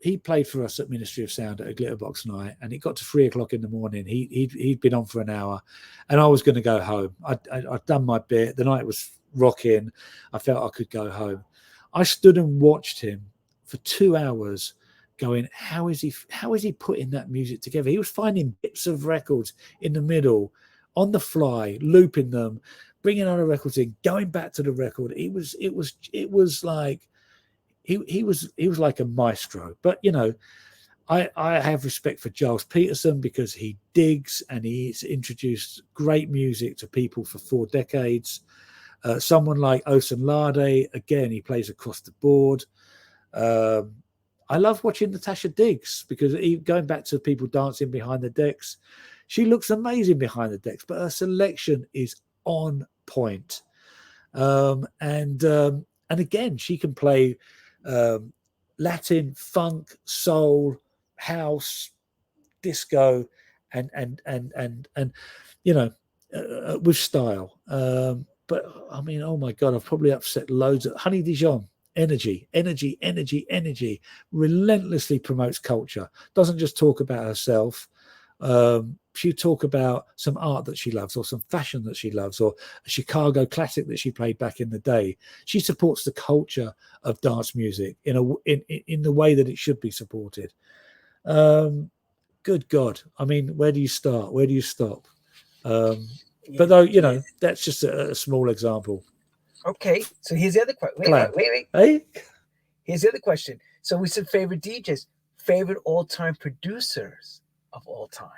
he played for us at Ministry of Sound at a Glitterbox night, and it got to 3 o'clock in the morning. He'd been on for an hour, and I was going to go home. I'd done my bit. The night was rocking. I felt I could go home. I stood and watched him for 2 hours going, how is he putting that music together? He was finding bits of records in the middle on the fly, looping them, bringing other records in, going back to the record. It was like he was like a maestro. But you know, I have respect for Giles Peterson because he digs and he's introduced great music to people for 4 decades. Someone like Osunlade, again, he plays across the board. I love watching Natasha Diggs because going back to people dancing behind the decks, she looks amazing behind the decks, but her selection is on point. And again, she can play Latin, funk, soul, house, disco, and you know, with style. But I mean, oh my God, I've probably upset loads of Honey Dijon. Energy, relentlessly promotes culture, doesn't just talk about herself. She talk about some art that she loves or some fashion that she loves or a Chicago classic that she played back in the day. She supports the culture of dance music in the way that it should be supported. Good God. I mean, where do you start? Where do you stop? But though, you know, that's just a small example. Okay, so here's the other question. Wait. Hey? Here's the other question. So we said favorite DJs, favorite all-time producers of all time.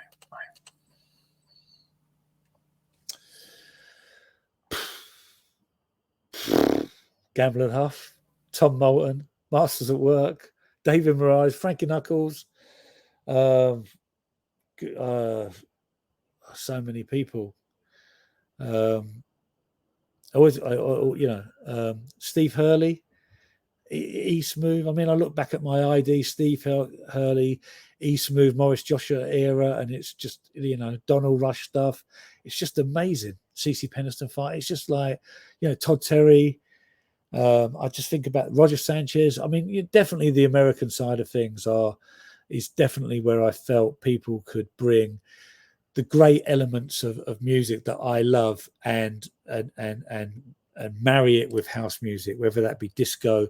Gamble and Huff, Tom Moulton, Masters at Work, David Moraes, Frankie Knuckles, so many people. Steve Hurley, E-Smoove. I mean, I look back at my ID, Steve Hurley, E-Smoove, Morris Joshua era, and it's just, you know, Donald Rush stuff. It's just amazing. CeCe Peniston fight. It's just like, you know, Todd Terry. I just think about Roger Sanchez. I mean, definitely the American side of things is definitely where I felt people could bring the great elements of music that I love and marry it with house music, whether that be disco,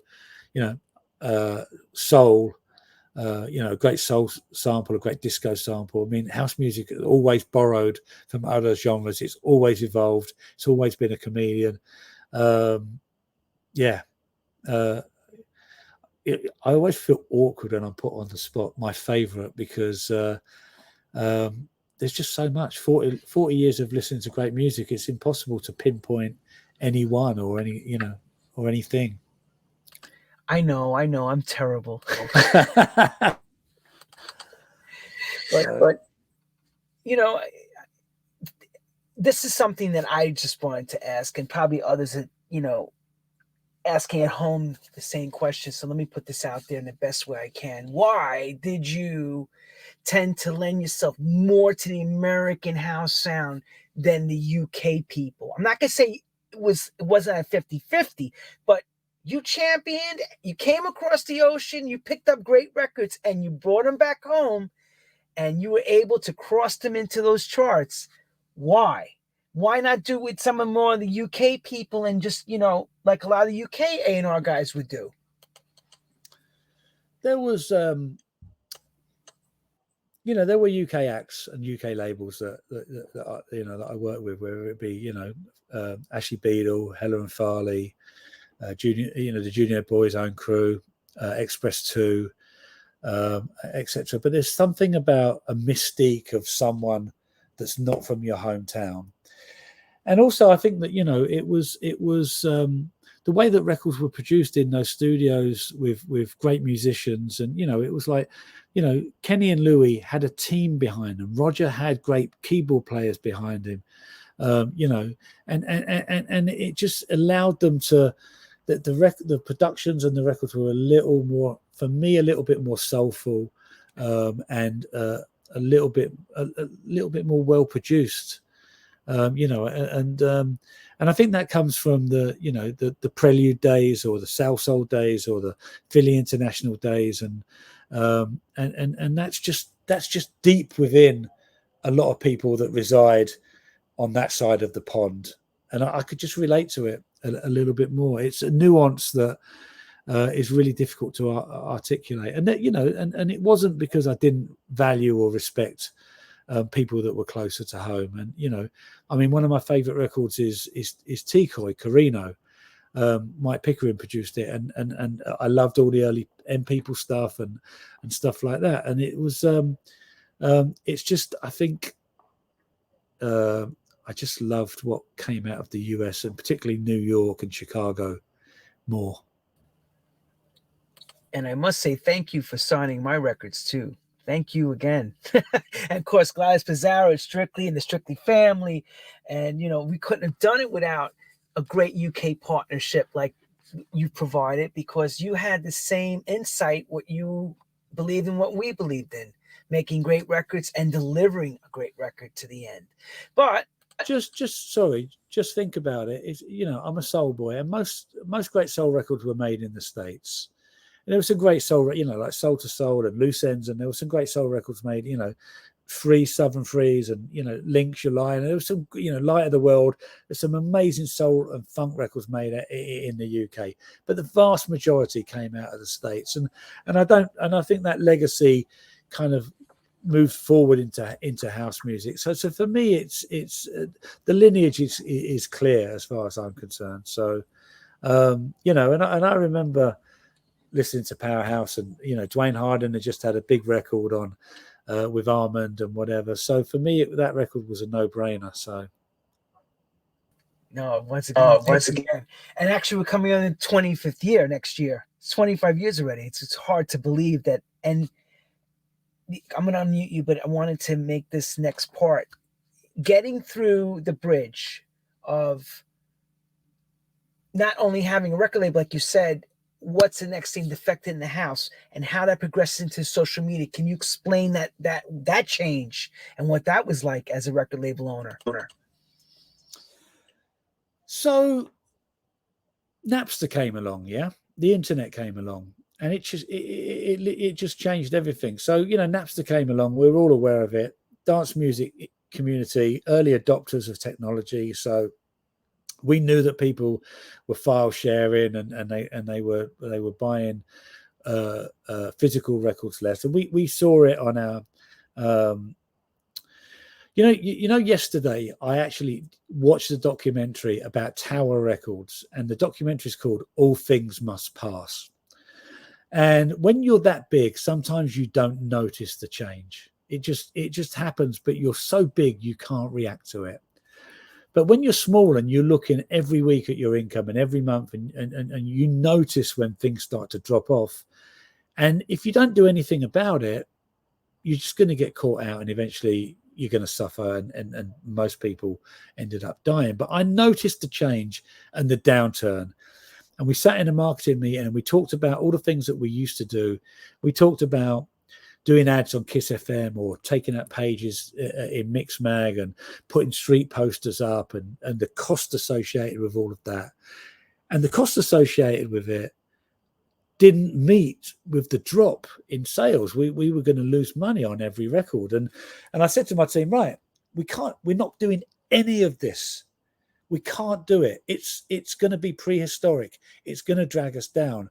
you know, soul, a great soul sample, a great disco sample. I mean, house music is always borrowed from other genres. It's always evolved. It's always been a chameleon. Yeah. I always feel awkward when I'm put on the spot, my favorite, because there's just so much. 40 years of listening to great music, it's impossible to pinpoint anyone or anything. I know, I'm terrible. But this is something that I just wanted to ask, and probably others that, asking at home the same question. So let me put this out there in the best way I can. Why did you tend to lend yourself more to the American house sound than the UK people? I'm not going to say it wasn't a 50-50, but you championed, you came across the ocean, you picked up great records, and you brought them back home, and you were able to cross them into those charts. Why? Why not do with some of more of the UK people and just, like a lot of the UK A&R guys would do? There was, there were UK acts and UK labels that I worked with, whether it be, Ashley Beadle, Hella and Farley, Junior, the Junior Boys' Own Crew, Express 2, etc. But there's something about a mystique of someone that's not from your hometown. And also, I think that it was the way that records were produced in those studios with great musicians, and it was like, Kenny and Louis had a team behind them. Roger had great keyboard players behind him, and it just allowed them to the productions and the records were a little bit more soulful, and a little bit more well produced. And I think that comes from the Prelude days, or the South Soul days, or the Philly International days, and that's just deep within a lot of people that reside on that side of the pond, and I could just relate to it a little bit more. It's a nuance that is really difficult to articulate, and that and it wasn't because I didn't value or respect people that were closer to home. And I mean, one of my favorite records is Decoy, Carino. Mike Pickering produced it, and I loved all the early M People stuff and stuff like that. And it was it's just, I think I just loved what came out of the US, and particularly New York and Chicago more. And I must say thank you for signing my records too. Thank you again. And of course, Gladys Pizarro, Strictly, and the Strictly family. And, we couldn't have done it without a great UK partnership like you provided, because you had the same insight, what you believed in, what we believed in, making great records and delivering a great record to the end. But just think about it. It's, I'm a soul boy, and most great soul records were made in the States. And there was some great soul, like Soul to Soul and Loose Ends, and there were some great soul records made, Freeze, Southern Freeze, and Links, Your Lie, and there was some, Light of the World. There's some amazing soul and funk records made in the UK, but the vast majority came out of the States, and I think that legacy kind of moved forward into house music. So for me, it's the lineage is clear as far as I'm concerned. So and I remember listening to Powerhouse, and Dwayne Harden had just had a big record on with Armand and whatever. So for me, that record was a no-brainer. So no, once again, and actually we're coming on the 25th year next year. It's 25 years already. It's hard to believe that. And I'm going to unmute you, but I wanted to make this next part, getting through the bridge of not only having a record label, like you said, what's the next thing, Defected in the House, and how that progresses into social media. Can you explain that change and what that was like as a record label owner? So Napster came along, the internet came along, and it just changed everything. So Napster came along, we were all aware of it. Dance music community, early adopters of technology, so we knew that people were file sharing, and they were buying physical records left. And we saw it on our yesterday I actually watched a documentary about Tower Records, and the documentary is called All Things Must Pass. And when you're that big, sometimes you don't notice the change. It just happens, but you're so big you can't react to it. But when you're small and you're looking every week at your income and every month, and you notice when things start to drop off, and if you don't do anything about it, you're just going to get caught out, and eventually you're going to suffer, and most people ended up dying. But I noticed the change and the downturn. And we sat in a marketing meeting and we talked about all the things that we used to do. We talked about doing ads on Kiss FM or taking out pages in Mix Mag and putting street posters up, and the cost associated with all of that. And the cost associated with it didn't meet with the drop in sales. We were going to lose money on every record. And I said to my team, right, we're not doing any of this. We can't do it. It's going to be prehistoric. It's going to drag us down.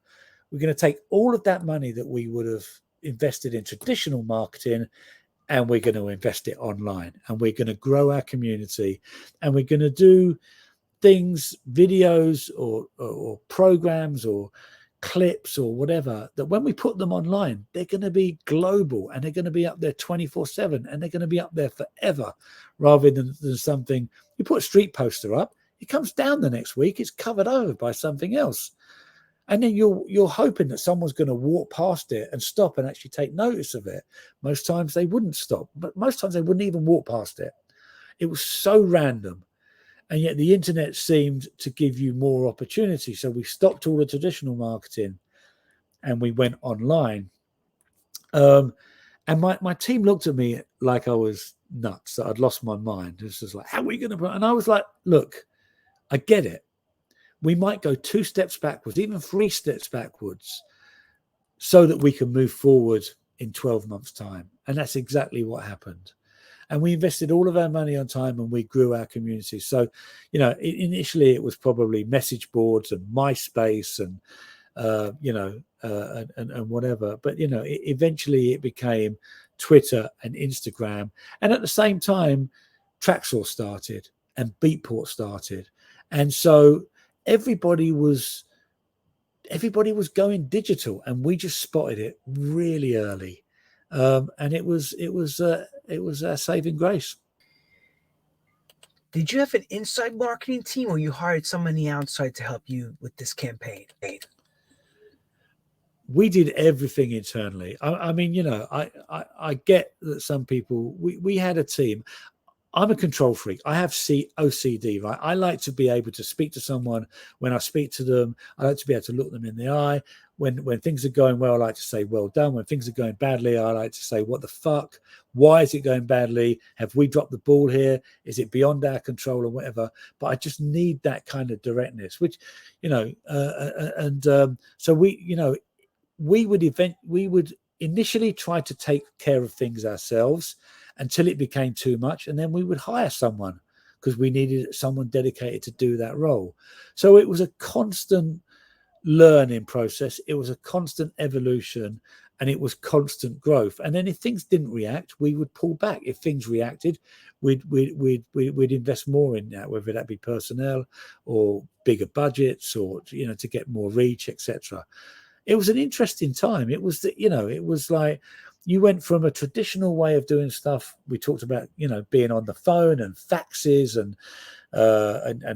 We're going to take all of that money that we would have invested in traditional marketing, and we're going to invest it online, and we're going to grow our community, and we're going to do things, videos or programs or clips or whatever, that when we put them online, they're going to be global, and they're going to be up there 24/7, and they're going to be up there forever, rather than something you put a street poster up, it comes down the next week, it's covered over by something else, and then you're hoping that someone's going to walk past it and stop and actually take notice of it. Most times they wouldn't stop, but most times they wouldn't even walk past it. It was so random. And yet the internet seemed to give you more opportunity. So we stopped all the traditional marketing and we went online. And my team looked at me like I was nuts, that I'd lost my mind. This was like, how are we going to put? And I was like, look, I get it. We might go 2 steps backwards, even 3 steps backwards, so that we can move forward in 12 months' time. And that's exactly what happened. And we invested all of our money on time, and we grew our community. So, initially it was probably message boards and MySpace and, and whatever. But, eventually it became Twitter and Instagram. And at the same time, Traxsource started and Beatport started. And so everybody was going digital, and we just spotted it really early. And it was a saving grace. Did you have an inside marketing team, or you hired someone on the outside to help you with this campaign? We did everything internally. I mean, I get that some people, we had a team. I'm a control freak. I have OCD, right? I like to be able to speak to someone. When I speak to them, I like to be able to look them in the eye. When things are going well, I like to say, well done. When things are going badly, I like to say, what the fuck? Why is it going badly? Have we dropped the ball here? Is it beyond our control or whatever? But I just need that kind of directness, which, so we would initially try to take care of things ourselves until it became too much, and then we would hire someone because we needed someone dedicated to do that role. So it was a constant learning process. It was a constant evolution, and it was constant growth. And then if things didn't react, we would pull back. If things reacted, we'd invest more in that, whether that be personnel or bigger budgets, or to get more reach, etc. It was an interesting time. It was it was like you went from a traditional way of doing stuff. We talked about, being on the phone and faxes and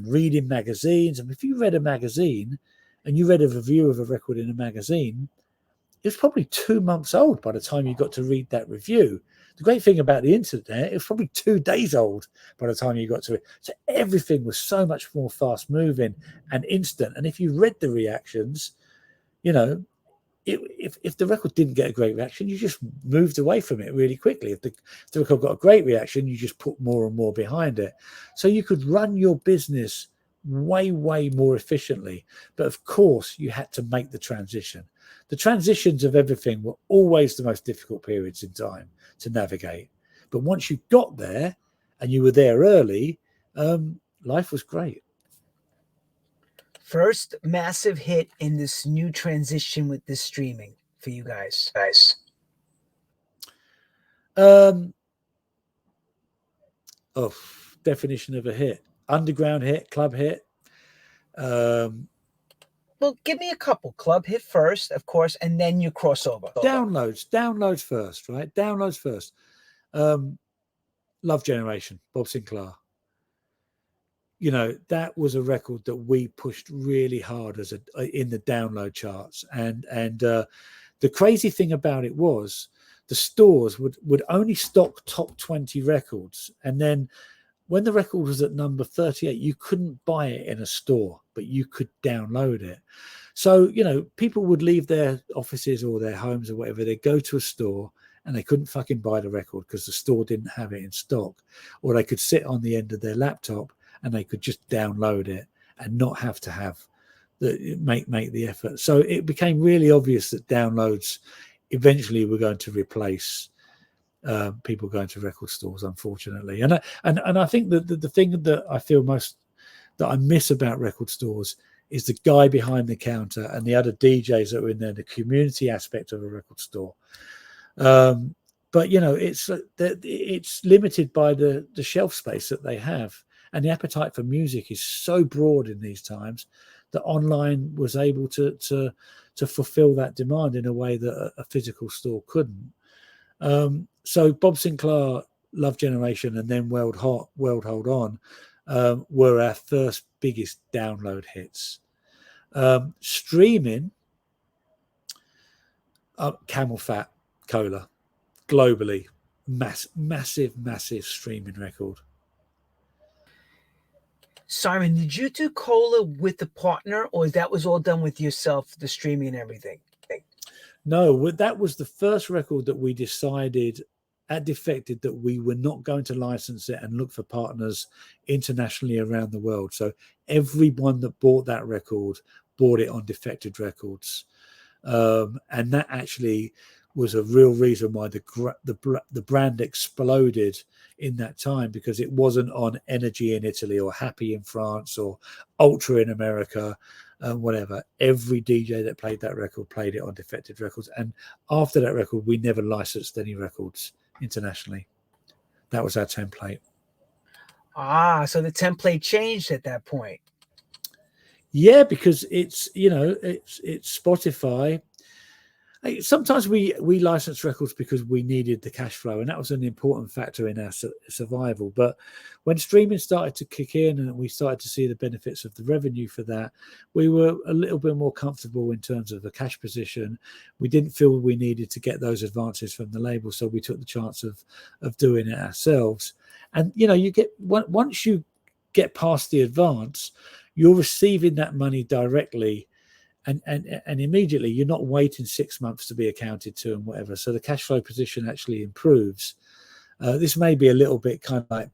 reading magazines. And if you read a magazine and you read a review of a record in a magazine, it was probably 2 months old by the time you got to read that review. The great thing about the internet, it was probably 2 days old by the time you got to it. So everything was so much more fast moving and instant. And if you read the reactions, if the record didn't get a great reaction, you just moved away from it really quickly. If the record got a great reaction, you just put more and more behind it. So you could run your business way, way more efficiently. But of course, you had to make the transition. The transitions of everything were always the most difficult periods in time to navigate. But once you got there and you were there early, life was great. First massive hit in this new transition with this streaming. for you guys? Definition of a hit: underground hit, club hit. Well, give me a couple. Club hit first, of course, and then you crossover. Downloads first, right? Downloads first. Love Generation, Bob Sinclair. You know, that was a record that we pushed really hard in the download charts. And the crazy thing about it was the stores would only stock top 20 records. And then when the record was at number 38, you couldn't buy it in a store, but you could download it. So, you know, people would leave their offices or their homes or whatever. They'd go to a store and they couldn't fucking buy the record because the store didn't have it in stock. Or they could sit on the end of their laptop and they could just download it and not have to have make the effort. So it became really obvious that downloads eventually were going to replace people going to record stores, unfortunately. And I think that the thing that I feel most that I miss about record stores is the guy behind the counter and the other DJs that were in there, the community aspect of a record store. But you know, it's limited by the shelf space that they have, and the appetite for music is so broad in these times that online was able to fulfill that demand in a way that a physical store couldn't. So Bob Sinclair, Love Generation, and then World Hold On were our first biggest download hits. Streaming, Camel Fat Cola, globally, massive streaming record. Simon, did you do Cola with a partner, or that was all done with yourself, the streaming and everything? No, that was the first record that we decided at Defected that we were not going to license it and look for partners internationally around the world. So everyone that bought that record bought it on Defected Records. And that actually was a real reason why the brand exploded in that time, because it wasn't on Energy in Italy or Happy in France or Ultra in America, whatever. Every DJ that played that record played it on Defected Records. And after that record, we never licensed any records internationally. That was our template. So the template changed at that point. Yeah, because it's, you know, it's Spotify. Sometimes we license records because we needed the cash flow, and that was an important factor in our survival. But when streaming started to kick in and we started to see the benefits of the revenue for that, we were a little bit more comfortable in terms of the cash position. We didn't feel we needed to get those advances from the label, so we took the chance of doing it ourselves. And you know, you get once you get past the advance, you're receiving that money directly. And immediately you're not waiting 6 months to be accounted to and whatever. So the cash flow position actually improves. This may be a little bit kind of like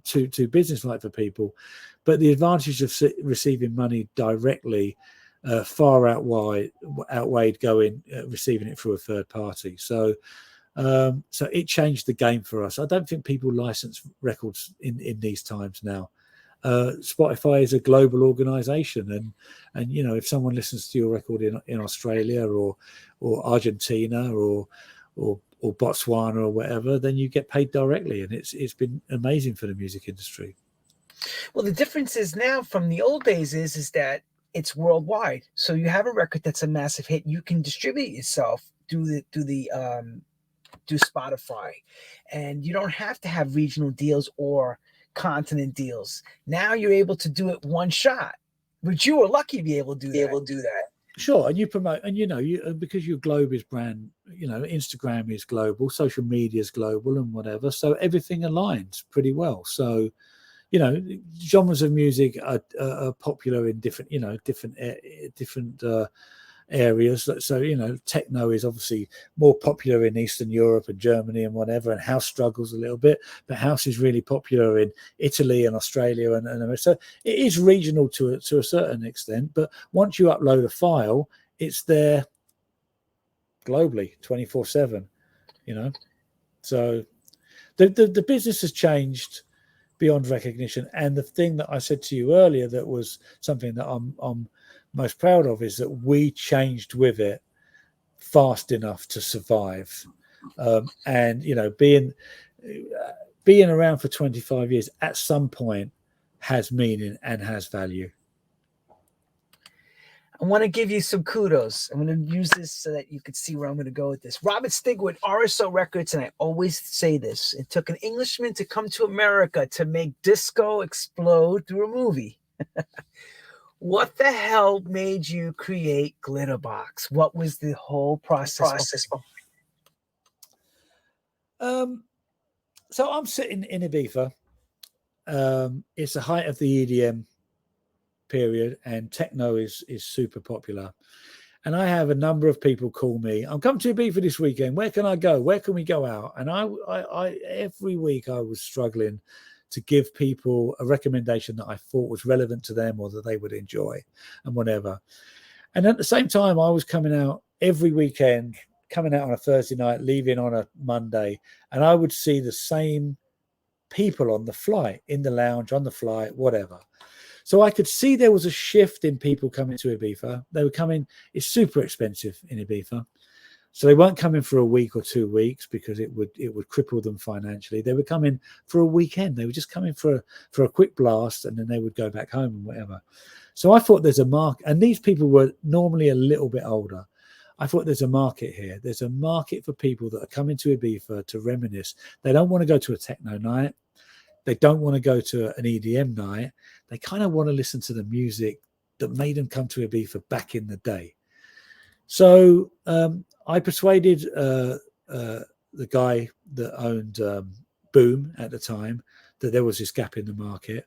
too business-like for people, but the advantage of receiving money directly far outweighed receiving it through a third party. So it changed the game for us. I don't think people license records in these times now. Spotify is a global organization, and you know, if someone listens to your record in Australia or Argentina or Botswana or whatever, then you get paid directly, and it's been amazing for the music industry. Well, the difference is now from the old days is that it's worldwide. So you have a record that's a massive hit, you can distribute yourself through Spotify, and you don't have to have regional deals or continent deals. Now you're able to do it one shot, which you were lucky to be able to do that. Sure, and you promote, and you know, because your globe is brand, you know, Instagram is global, social media is global, and whatever. So everything aligns pretty well. So, you know, genres of music are popular in different areas. So, you know, techno is obviously more popular in Eastern Europe and Germany and whatever, and house struggles a little bit, but house is really popular in Italy and Australia and so it is regional to a certain extent. But once you upload a file, it's there globally 24/7, you know. So the business has changed beyond recognition. And the thing that I said to you earlier that was something that I'm most proud of is that we changed with it. fast enough to survive. And being around for 25 years at some point has meaning and has value. I want to give you some kudos. I'm going to use this so that you can see where I'm going to go with this. Robert Stigwood, RSO Records, and I always say this, it took an Englishman to come to America to make disco explode through a movie. What the hell made you create Glitterbox? What was the whole process? So I'm sitting in Ibiza. It's the height of the EDM period, and techno is super popular. And I have a number of people call me, I'm coming to Ibiza this weekend. Where can I go? Where can we go out? And I every week I was struggling to give people a recommendation that I thought was relevant to them or that they would enjoy and whatever. And at the same time, I was coming out every weekend, coming out on a Thursday night, leaving on a Monday, and I would see the same people on the flight, in the lounge, on the flight, whatever. So I could see there was a shift in people coming to Ibiza. They were coming, it's super expensive in Ibiza. So they weren't coming for a week or 2 weeks because it would cripple them financially. They were coming for a weekend. They were just coming for a quick blast, and then they would go back home and whatever. So I thought there's a market, and these people were normally a little bit older. I thought there's a market here. There's a market for people that are coming to Ibiza to reminisce. They don't want to go to a techno night. They don't want to go to an EDM night. They kind of want to listen to the music that made them come to Ibiza back in the day. So I persuaded the guy that owned Boom at the time that there was this gap in the market.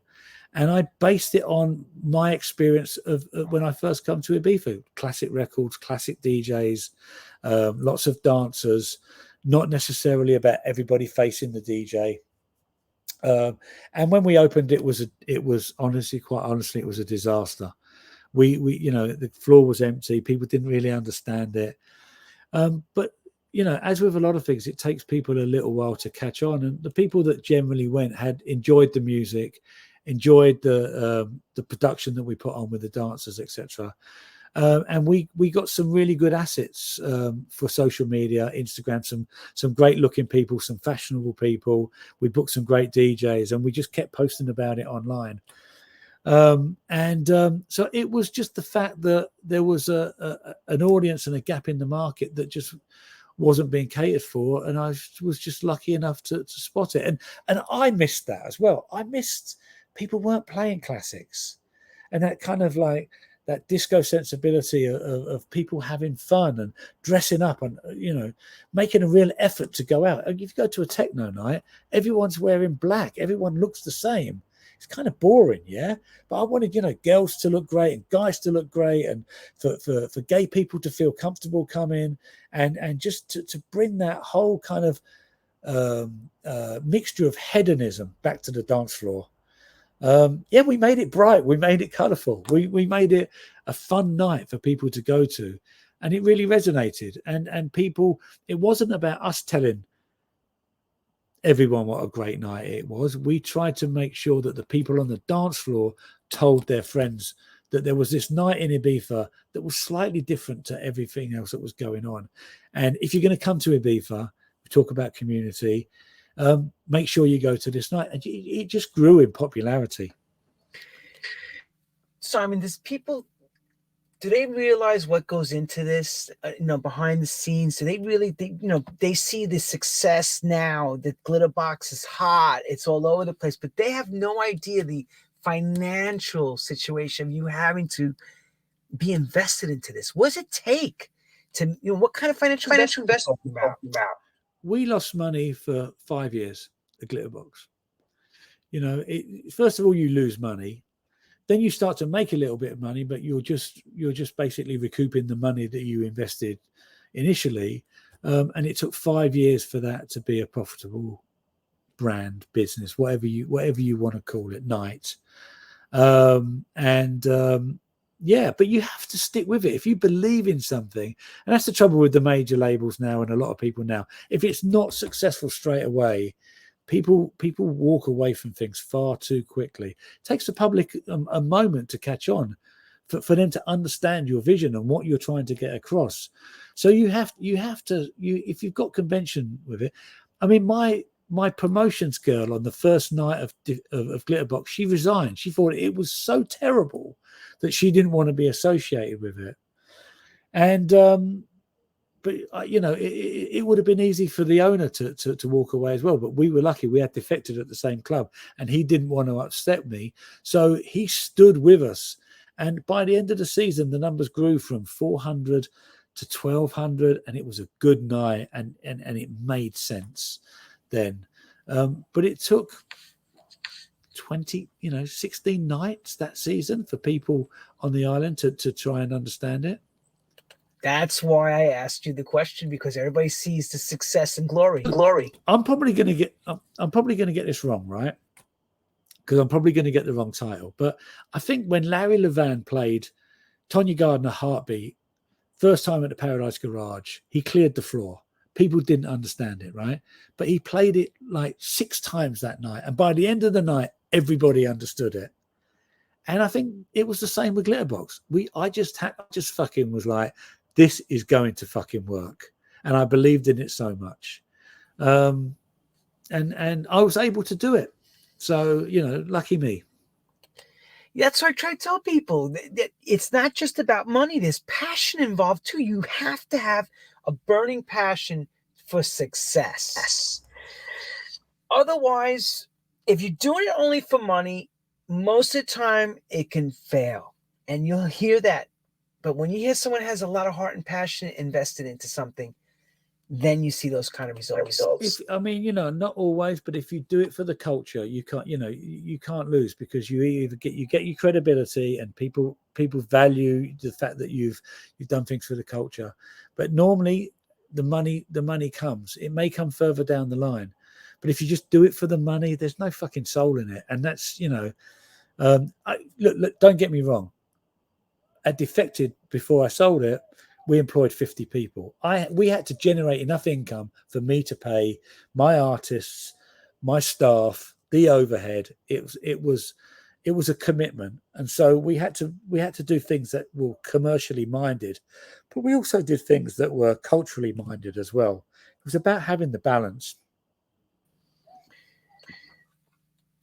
And I based it on my experience of when I first come to Ibiza. Classic records, classic DJs, lots of dancers, not necessarily about everybody facing the DJ. And when we opened, it was honestly, quite honestly, it was a disaster. We the floor was empty. People didn't really understand it. But as with a lot of things, it takes people a little while to catch on. And the people that generally went had enjoyed the music, enjoyed the production that we put on with the dancers, etc. And we got some really good assets for social media, Instagram, some great looking people, some fashionable people. We booked some great DJs, and we just kept posting about it online. So it was just the fact that there was an audience and a gap in the market that just wasn't being catered for, and I was just lucky enough to spot it. And I missed that as well. I missed people weren't playing classics, and that kind of like that disco sensibility of people having fun and dressing up and making a real effort to go out. And if you go to a techno night, everyone's wearing black, everyone looks the same. It's kind of boring, yeah. But I wanted, girls to look great and guys to look great, and for gay people to feel comfortable coming, and just to bring that whole kind of mixture of hedonism back to the dance floor. We made it bright, we made it colourful, we made it a fun night for people to go to, and it really resonated. And people, it wasn't about us telling everyone what a great night it was. We tried to make sure that the people on the dance floor told their friends that there was this night in Ibiza that was slightly different to everything else that was going on. And if you're going to come to Ibiza, we talk about community, make sure you go to this night. And it just grew in popularity. Simon, do they realize what goes into this, behind the scenes? Do they really, they see the success now, that Glitterbox is hot, it's all over the place, but they have no idea the financial situation of you having to be invested into this. What does it take to, what kind of financial investment about? We lost money for 5 years, the Glitterbox. First of all, you lose money. Then you start to make a little bit of money, but you're just basically recouping the money that you invested initially. And it took 5 years for that to be a profitable brand, business, whatever you want to call it, night. But you have to stick with it. If you believe in something, and that's the trouble with the major labels now and a lot of people now, if it's not successful straight away, people walk away from things far too quickly. It takes the public a moment to catch on. for them to understand your vision and what you're trying to get across. So you have to if you've got convention with it. I mean, my promotions girl on the first night of Glitterbox, she resigned. She thought it was so terrible that she didn't want to be associated with it. And but it would have been easy for the owner to walk away as well. But we were lucky; we had Defected at the same club, and he didn't want to upset me, so he stood with us. And by the end of the season, the numbers grew from 400 to 1,200, and it was a good night, and it made sense then. But it took 16 nights that season for people on the island to try and understand it. That's why I asked you the question, because everybody sees the success and glory. I'm probably going to get this wrong, right? Because I'm probably going to get the wrong title. But I think when Larry Levan played Tonya Gardner Heartbeat first time at the Paradise Garage, he cleared the floor. People didn't understand it, right? But he played it like 6 times that night. And by the end of the night, everybody understood it. And I think it was the same with Glitterbox. I just fucking was like, this is going to fucking work. And I believed in it so much. And I was able to do it. So, lucky me. That's what I try to tell people. That it's not just about money. There's passion involved too. You have to have a burning passion for success. Otherwise, if you're doing it only for money, most of the time it can fail. And you'll hear that. But when you hear someone has a lot of heart and passion invested into something, then you see those kind of results. Not always, but if you do it for the culture, you can't, you can't lose, because you get your credibility, and people value the fact that you've done things for the culture. But normally the money comes. It may come further down the line, but if you just do it for the money, there's no fucking soul in it. And that's, look, don't get me wrong. At Defected, before I sold it, we employed 50 people. We had to generate enough income for me to pay my artists, my staff, the overhead. It was a commitment, and so we had to do things that were commercially minded, but we also did things that were culturally minded as well. It was about having the balance.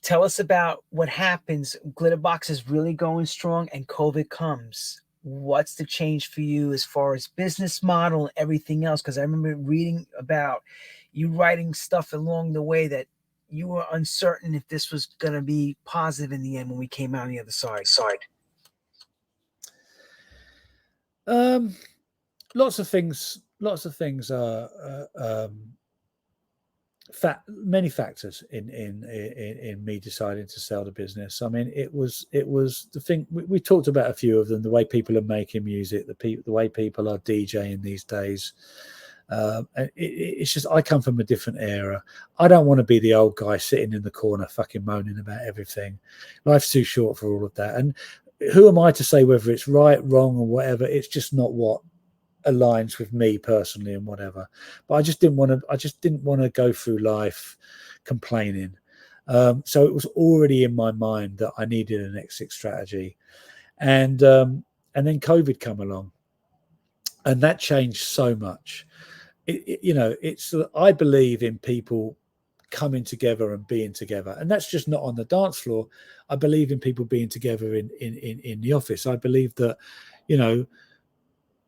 Tell us about what happens. Glitterbox is really going strong, and COVID comes. What's the change for you as far as business model and everything else? Because I remember reading about you writing stuff along the way that you were uncertain if this was going to be positive in the end when we came out on the other side. Lots of things are many factors in me deciding to sell the business. I mean, it was the thing we talked about, a few of them: the way people are making music, the way people are DJing these days. It's just, I come from a different era. I don't want to be the old guy sitting in the corner fucking moaning about everything. Life's too short for all of that. And who am I to say whether it's right, wrong, or whatever? It's just not what aligns with me personally and whatever. But I just didn't want to go through life complaining. So it was already in my mind that I needed an exit strategy. And then COVID come along, and that changed so much. I believe in people coming together and being together, and that's just not on the dance floor. I believe in people being together in the office. I believe that,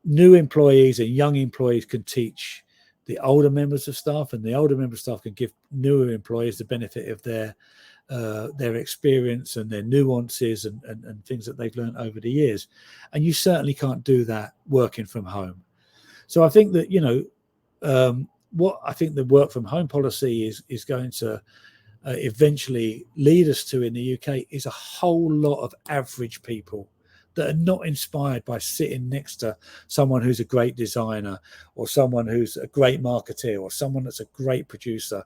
new employees and young employees can teach the older members of staff, and the older members of staff can give newer employees the benefit of their experience and their nuances and things that they've learned over the years. And you certainly can't do that working from home. So I think that, what I think the work from home policy is going to eventually lead us to in the UK is a whole lot of average people that are not inspired by sitting next to someone who's a great designer, or someone who's a great marketeer, or someone that's a great producer.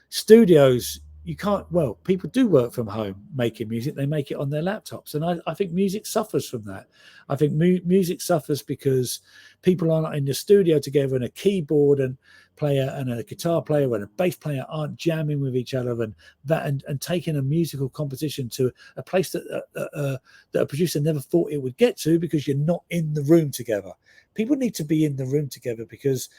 Studios you can't, well, people do work from home making music. They make it on their laptops. And I think music suffers from that. I think music suffers because people aren't in the studio together, and a keyboard and player and a guitar player and a bass player aren't jamming with each other, and taking a musical composition to a place that a producer never thought it would get to, because you're not in the room together. People need to be in the room together, because,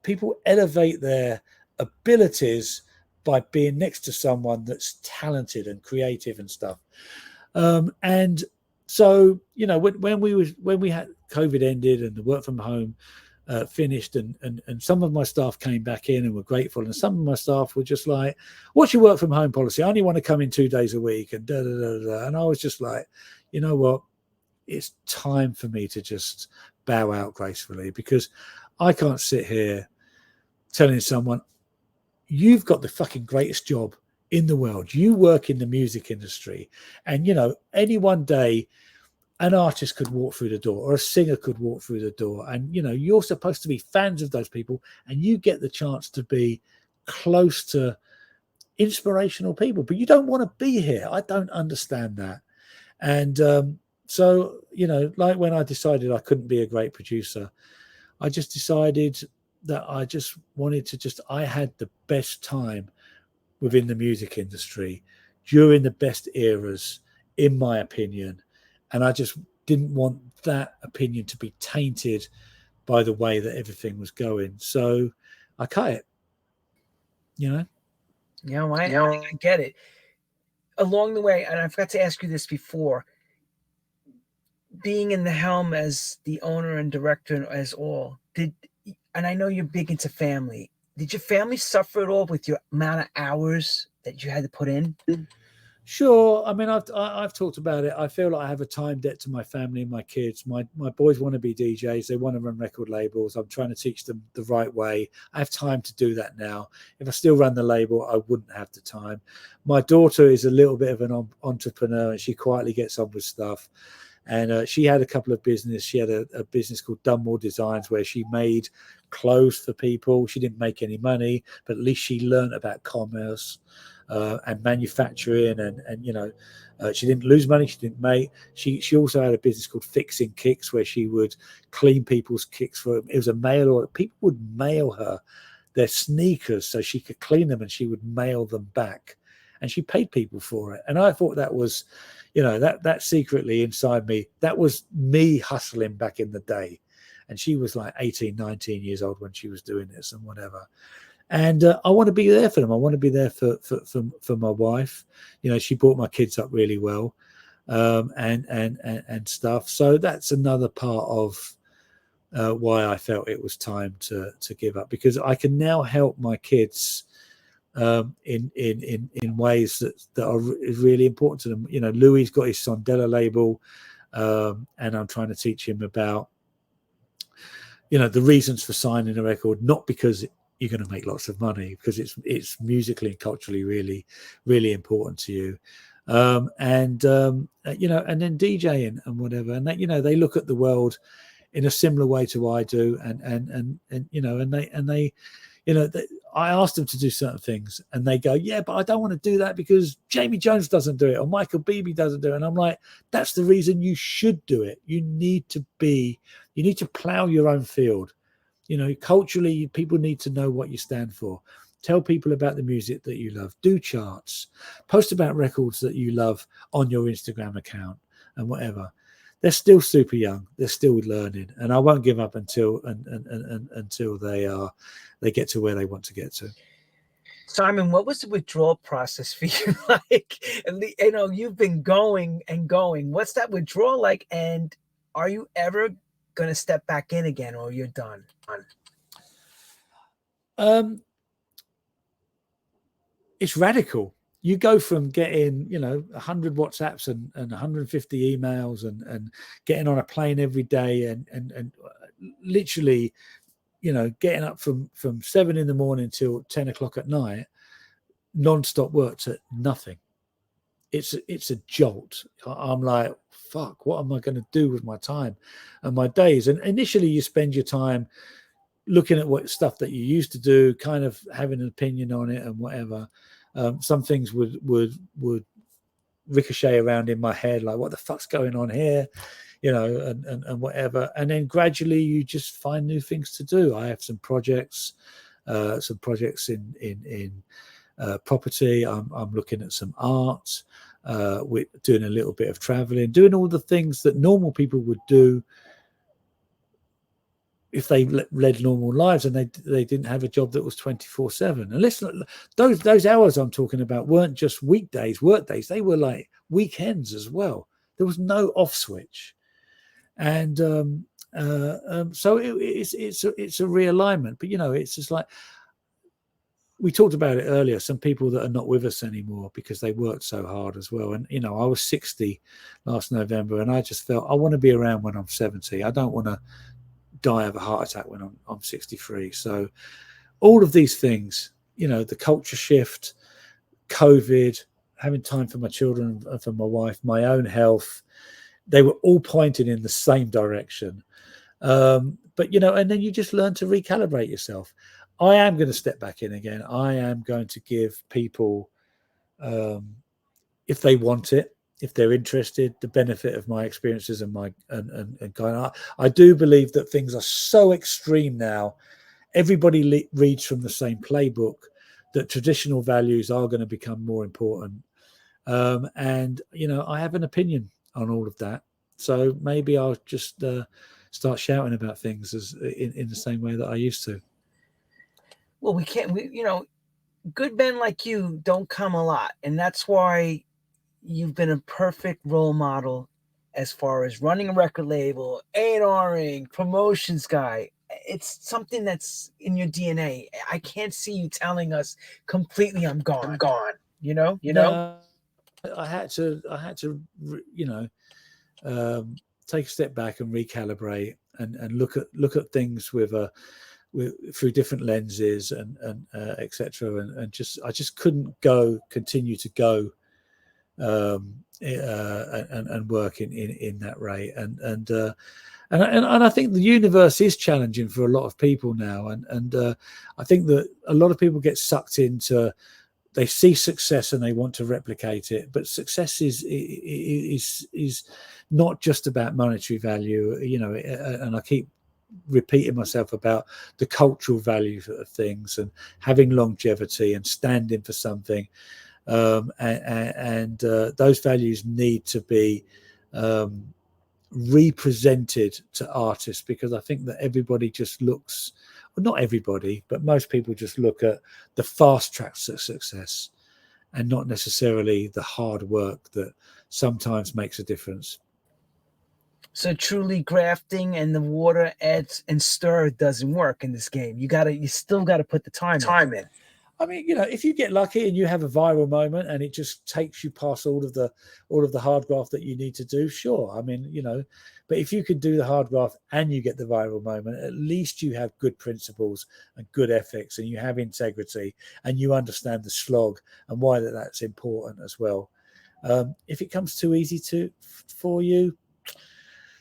people elevate their abilities by being next to someone that's talented and creative and stuff. And so, when we had COVID ended and the work from home finished, and some of my staff came back in and were grateful, and some of my staff were just like, "What's your work from home policy? I only want to come in 2 days a week," and da da da da. And I was just like, you know what? It's time for me to just bow out gracefully, because I can't sit here telling someone, you've got the fucking greatest job in the world. You work in the music industry, and any one day an artist could walk through the door, or a singer could walk through the door, and you're supposed to be fans of those people, and you get the chance to be close to inspirational people, but you don't want to be here. I don't understand that. And so like when I decided I couldn't be a great producer, I just decided that I just wanted to I had the best time within the music industry during the best eras, in my opinion. And I just didn't want that opinion to be tainted by the way that everything was going. So I cut it, Yeah, well, I get it. Along the way, and I forgot to ask you this before, being in the helm as the owner and director and as all, and I know you're big into family. Did your family suffer at all with your amount of hours that you had to put in? Sure. I mean, I've talked about it. I feel like I have a time debt to my family and my kids. My boys want to be DJs. They want to run record labels. I'm trying to teach them the right way. I have time to do that now. If I still ran the label, I wouldn't have the time. My daughter is a little bit of an entrepreneur, and she quietly gets on with stuff. And she had a couple of business. She had a business called Dunmore Designs, where she made clothes for people. She didn't make any money, but at least she learned about commerce and manufacturing, and she didn't lose money. She didn't make. She also had a business called Fixing Kicks, where she would clean people's kicks for them. It was a mail order. People would mail her their sneakers so she could clean them, and she would mail them back, and she paid people for it. And I thought that was, that secretly inside me, that was me hustling back in the day. And she was like 18, 19 years old when she was doing this and whatever. And I want to be there for them. I want to be there for my wife. She brought my kids up really well, and stuff. So that's another part of why I felt it was time to give up, because I can now help my kids in ways that are really important to them. Louis got his Sondela label, and I'm trying to teach him about the reasons for signing a record, not because you're going to make lots of money, because it's musically and culturally really, really important to you. And then DJing and whatever, and that, they look at the world in a similar way to I do, I asked them to do certain things, and they go, yeah, but I don't want to do that because Jamie Jones doesn't do it, or Michael Beebe doesn't do it. And I'm like, that's the reason you should do it. You need to plow your own field. Culturally, people need to know what you stand for. Tell people about the music that you love. Do charts. Post about records that you love on your Instagram account and whatever. They're still super young. They're still learning, and I won't give up until they get to where they want to get to. Simon, what was the withdrawal process for you like? You've been going and going. What's that withdrawal like? And are you ever going to step back in again, or you're done? It's radical. You go from getting 100 WhatsApps and 150 emails and getting on a plane every day and literally getting up from 7 a.m. till 10 o'clock at night, non-stop work, to nothing. It's a jolt. I'm like, fuck, what am I going to do with my time and my days? And initially you spend your time looking at what stuff that you used to do, kind of having an opinion on it and whatever. Some things would ricochet around in my head, like what the fuck's going on here, and whatever. And then gradually you just find new things to do. I have some projects in property. I'm looking at some art. We're doing a little bit of traveling, doing all the things that normal people would do if they led normal lives and they didn't have a job that was 24/7. And listen, those hours I'm talking about weren't just weekdays, work days. They were like weekends as well. There was no off switch, and so it's a realignment. But it's just like we talked about it earlier. Some people that are not with us anymore because they worked so hard as well. And I was 60 last November, and I just felt I want to be around when I'm 70. I don't want to die of a heart attack when I'm 63. So all of these things, the culture shift, COVID, having time for my children and for my wife, my own health, they were all pointing in the same direction. But and then you just learn to recalibrate yourself. I am going to step back in again. I am going to give people, if they want it, if they're interested, the benefit of my experiences and my and kind. I do believe that things are so extreme now. Everybody reads from the same playbook. That traditional values are going to become more important. And I have an opinion on all of that. So maybe I'll just start shouting about things as in the same way that I used to. Well, we can't. Good men like you don't come a lot, and that's why you've been a perfect role model as far as running a record label, A&Ring, promotions guy. It's something that's in your DNA. I can't see you telling us completely, I'm gone. No, I had to, take a step back and recalibrate and look at things through different lenses and etc. And I just couldn't continue to go and work in that rate. And I think the universe is challenging for a lot of people now. And I think that a lot of people get sucked into, they see success and they want to replicate it, but success is not just about monetary value, and I keep repeating myself about the cultural value of things and having longevity and standing for something. And those values need to be represented to artists, because I think that everybody just looks, well, not everybody, but most people just look at the fast tracks to success and not necessarily the hard work that sometimes makes a difference. So truly grafting and the water adds and stir doesn't work in this game. You still gotta put the time in. I mean, if you get lucky and you have a viral moment and it just takes you past all of the hard graft that you need to do, sure. I mean, but if you can do the hard graft and you get the viral moment, at least you have good principles and good ethics, and you have integrity, and you understand the slog and why that's important as well. If it comes too easy for you,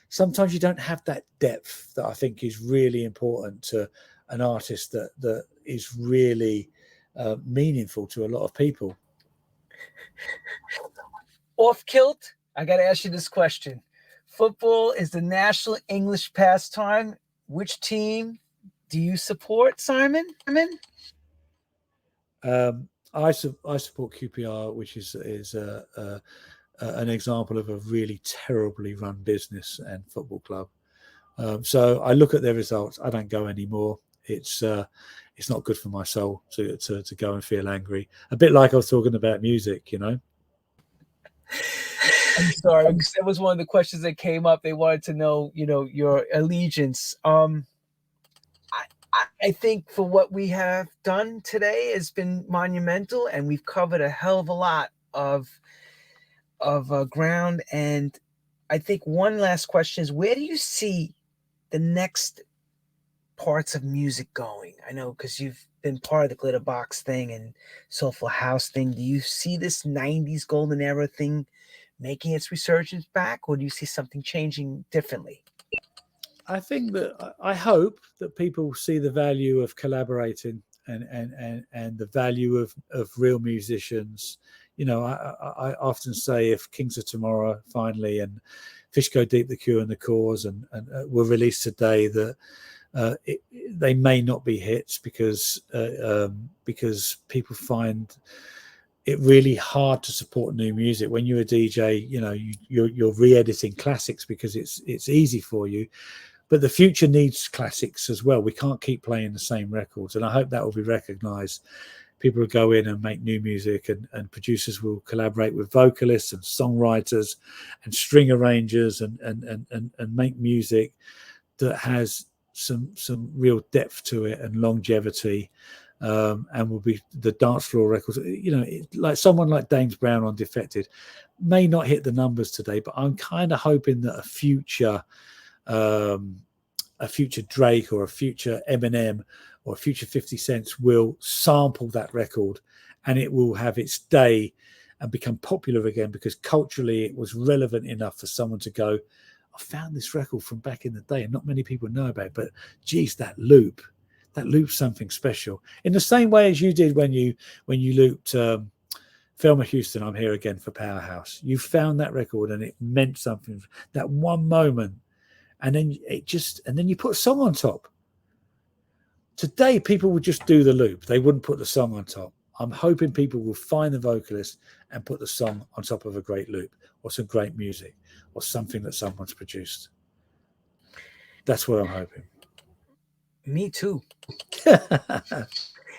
sometimes you don't have that depth that I think is really important to an artist that is really meaningful to a lot of people. Off kilt, I got to ask you this question. Football is the national English pastime. Which team do you support, Simon? I support QPR, which is an example of a really terribly run business and football club. So I look at their results. I don't go anymore. It's not good for my soul to go and feel angry. A bit like I was talking about music, I'm sorry, because that was one of the questions that came up. They wanted to know, your allegiance. I think for what we have done today has been monumental, and we've covered a hell of a lot of ground. And I think one last question is, where do you see the next parts of music going? I know, because you've been part of the Glitterbox thing and soulful house thing. Do you see this 90s golden era thing making its resurgence back, or do you see something changing differently? I think that I hope that people see the value of collaborating and the value of real musicians. You know, I often say if Kings of Tomorrow finally and Fish Go Deep, The Cure and The Cause and were released today, that they may not be hits because people find it really hard to support new music. When you're a DJ, you know, you're re-editing classics because it's easy for you. But the future needs classics as well. We can't keep playing the same records. And I hope that will be recognized. People will go in and make new music, and producers will collaborate with vocalists and songwriters and string arrangers and make music that has some real depth to it and longevity, and will be the dance floor records. You know, like someone like James Brown on Defected may not hit the numbers today, but I'm kind of hoping that a future Drake or a future Eminem or a future 50 Cent will sample that record, and it will have its day and become popular again because culturally it was relevant enough for someone to go, I found this record from back in the day and not many people know about it, but geez, that loop's something special. In the same way as you did when you looped Thelma Houston, I'm Here Again for Powerhouse. You found that record and it meant something, that one moment. And then you put a song on top. Today, people would just do the loop. They wouldn't put the song on top. I'm hoping people will find the vocalist and put the song on top of a great loop or some great music or something that someone's produced. That's what I'm hoping. Me too.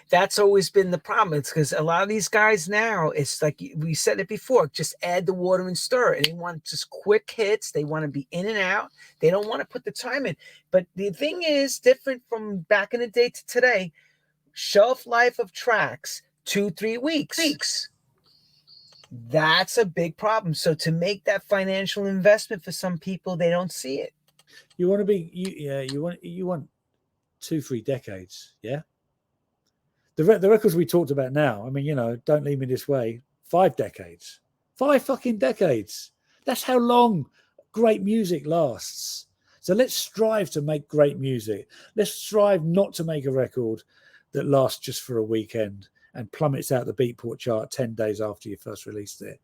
That's always been the problem. It's because a lot of these guys now, it's like we said it before, just add the water and stir. And they want just quick hits. They want to be in and out. They don't want to put the time in. But the thing is different from back in the day to today. Shelf life of tracks, 2-3 weeks. That's a big problem. So to make that financial investment for some people, they don't see it. You want to be, you want 2-3 decades, yeah. The records we talked about now, I mean, you know, Don't Leave Me This Way, 5 decades. 5 fucking decades. That's how long great music lasts. So let's strive to make great music. Let's strive not to make a record that lasts just for a weekend and plummets out the Beatport chart 10 days after you first released it.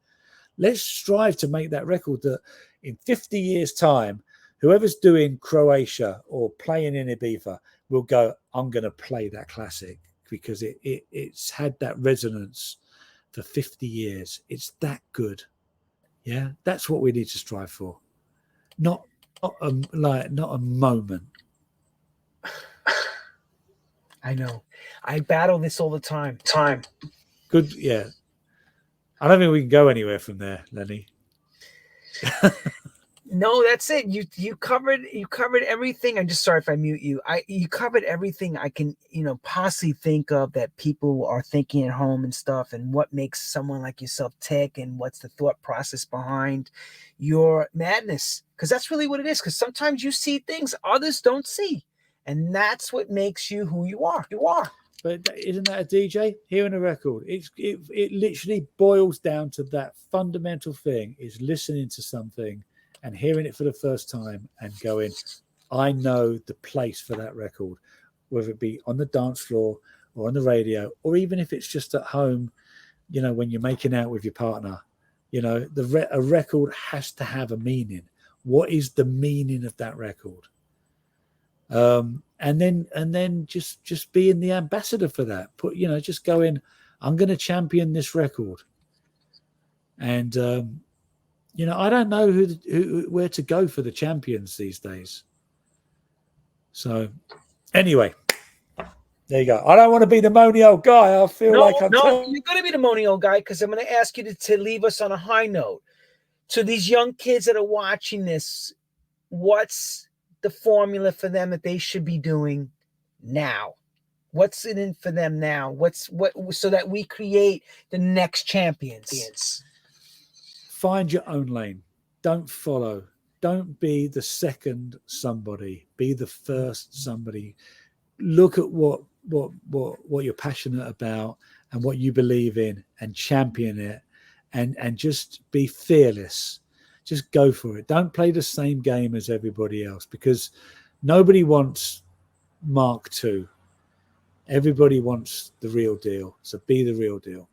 Let's strive to make that record that in 50 years' time, whoever's doing Croatia or playing in Ibiza will go, I'm going to play that classic. Because it's had that resonance for 50 years. It's that good. Yeah, that's what we need to strive for. Not a moment. I know. I battle this all the time. Good, yeah. I don't think we can go anywhere from there, Lenny. No, that's it. You covered everything. I'm just sorry if I mute you. You covered everything I can, possibly think of that people are thinking at home and stuff, and what makes someone like yourself tick, and what's the thought process behind your madness. Because that's really what it is. Because sometimes you see things others don't see, and that's what makes you who you are. But isn't that a DJ hearing a record? It literally boils down to that fundamental thing: is listening to something and hearing it for the first time and going, I know the place for that record, whether it be on the dance floor or on the radio, or even if it's just at home, when you're making out with your partner, a record has to have a meaning. What is the meaning of that record? And then just being the ambassador for that. Just going, I'm going to champion this record. And, I don't know where to go for the champions these days. So, anyway, there you go. I don't want to be the moany old guy. I feel you're going to be the moany old guy, because I'm going to ask you to leave us on a high note. To these young kids that are watching this, what's the formula for them that they should be doing now? What's it in for them now? So that we create the next champions? Find your own lane. Don't follow. Don't be the second somebody. Be the first somebody. Look at what you're passionate about and what you believe in, and champion it, and just be fearless. Just go for it. Don't play the same game as everybody else, because nobody wants Mark II. Everybody wants the real deal, so be the real deal.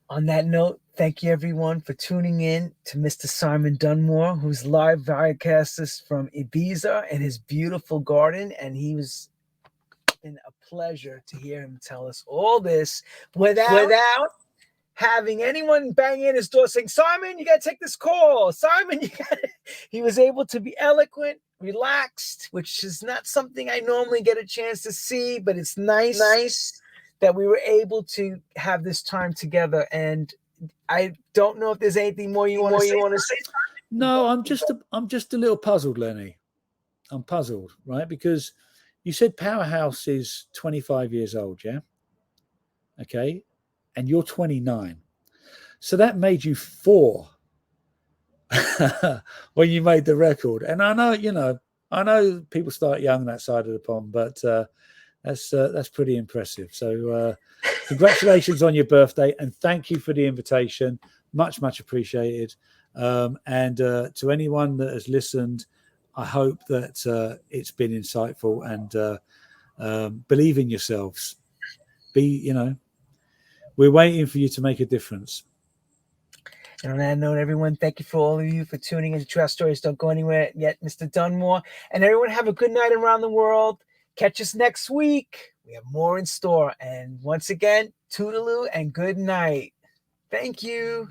On that note, thank you everyone for tuning in to Mr. Simon Dunmore, who's live videocast us from Ibiza in his beautiful garden, and he was been a pleasure to hear him tell us all this without having anyone bang in his door saying, Simon, you got to take this call. Simon, you got to... He was able to be eloquent, relaxed, which is not something I normally get a chance to see, but it's nice that we were able to have this time together. And I don't know if there's anything more you want to say. No, I'm just a little puzzled, Lenny. I'm puzzled, right? Because you said Powerhouse is 25 years old, yeah? Okay. And you're 29. So that made you 4 when you made the record. And I know people start young that side of the pond, but that's pretty impressive. So congratulations on your birthday, and thank you for the invitation. Much appreciated. And to anyone that has listened, I hope that it's been insightful, and believe in yourselves. We're waiting for you to make a difference. And on that note, everyone, thank you for all of you for tuning into True Stories. Don't go anywhere yet, Mr. Dunmore. And everyone, have a good night around the world. Catch us next week. We have more in store. And once again, toodaloo and good night. Thank you.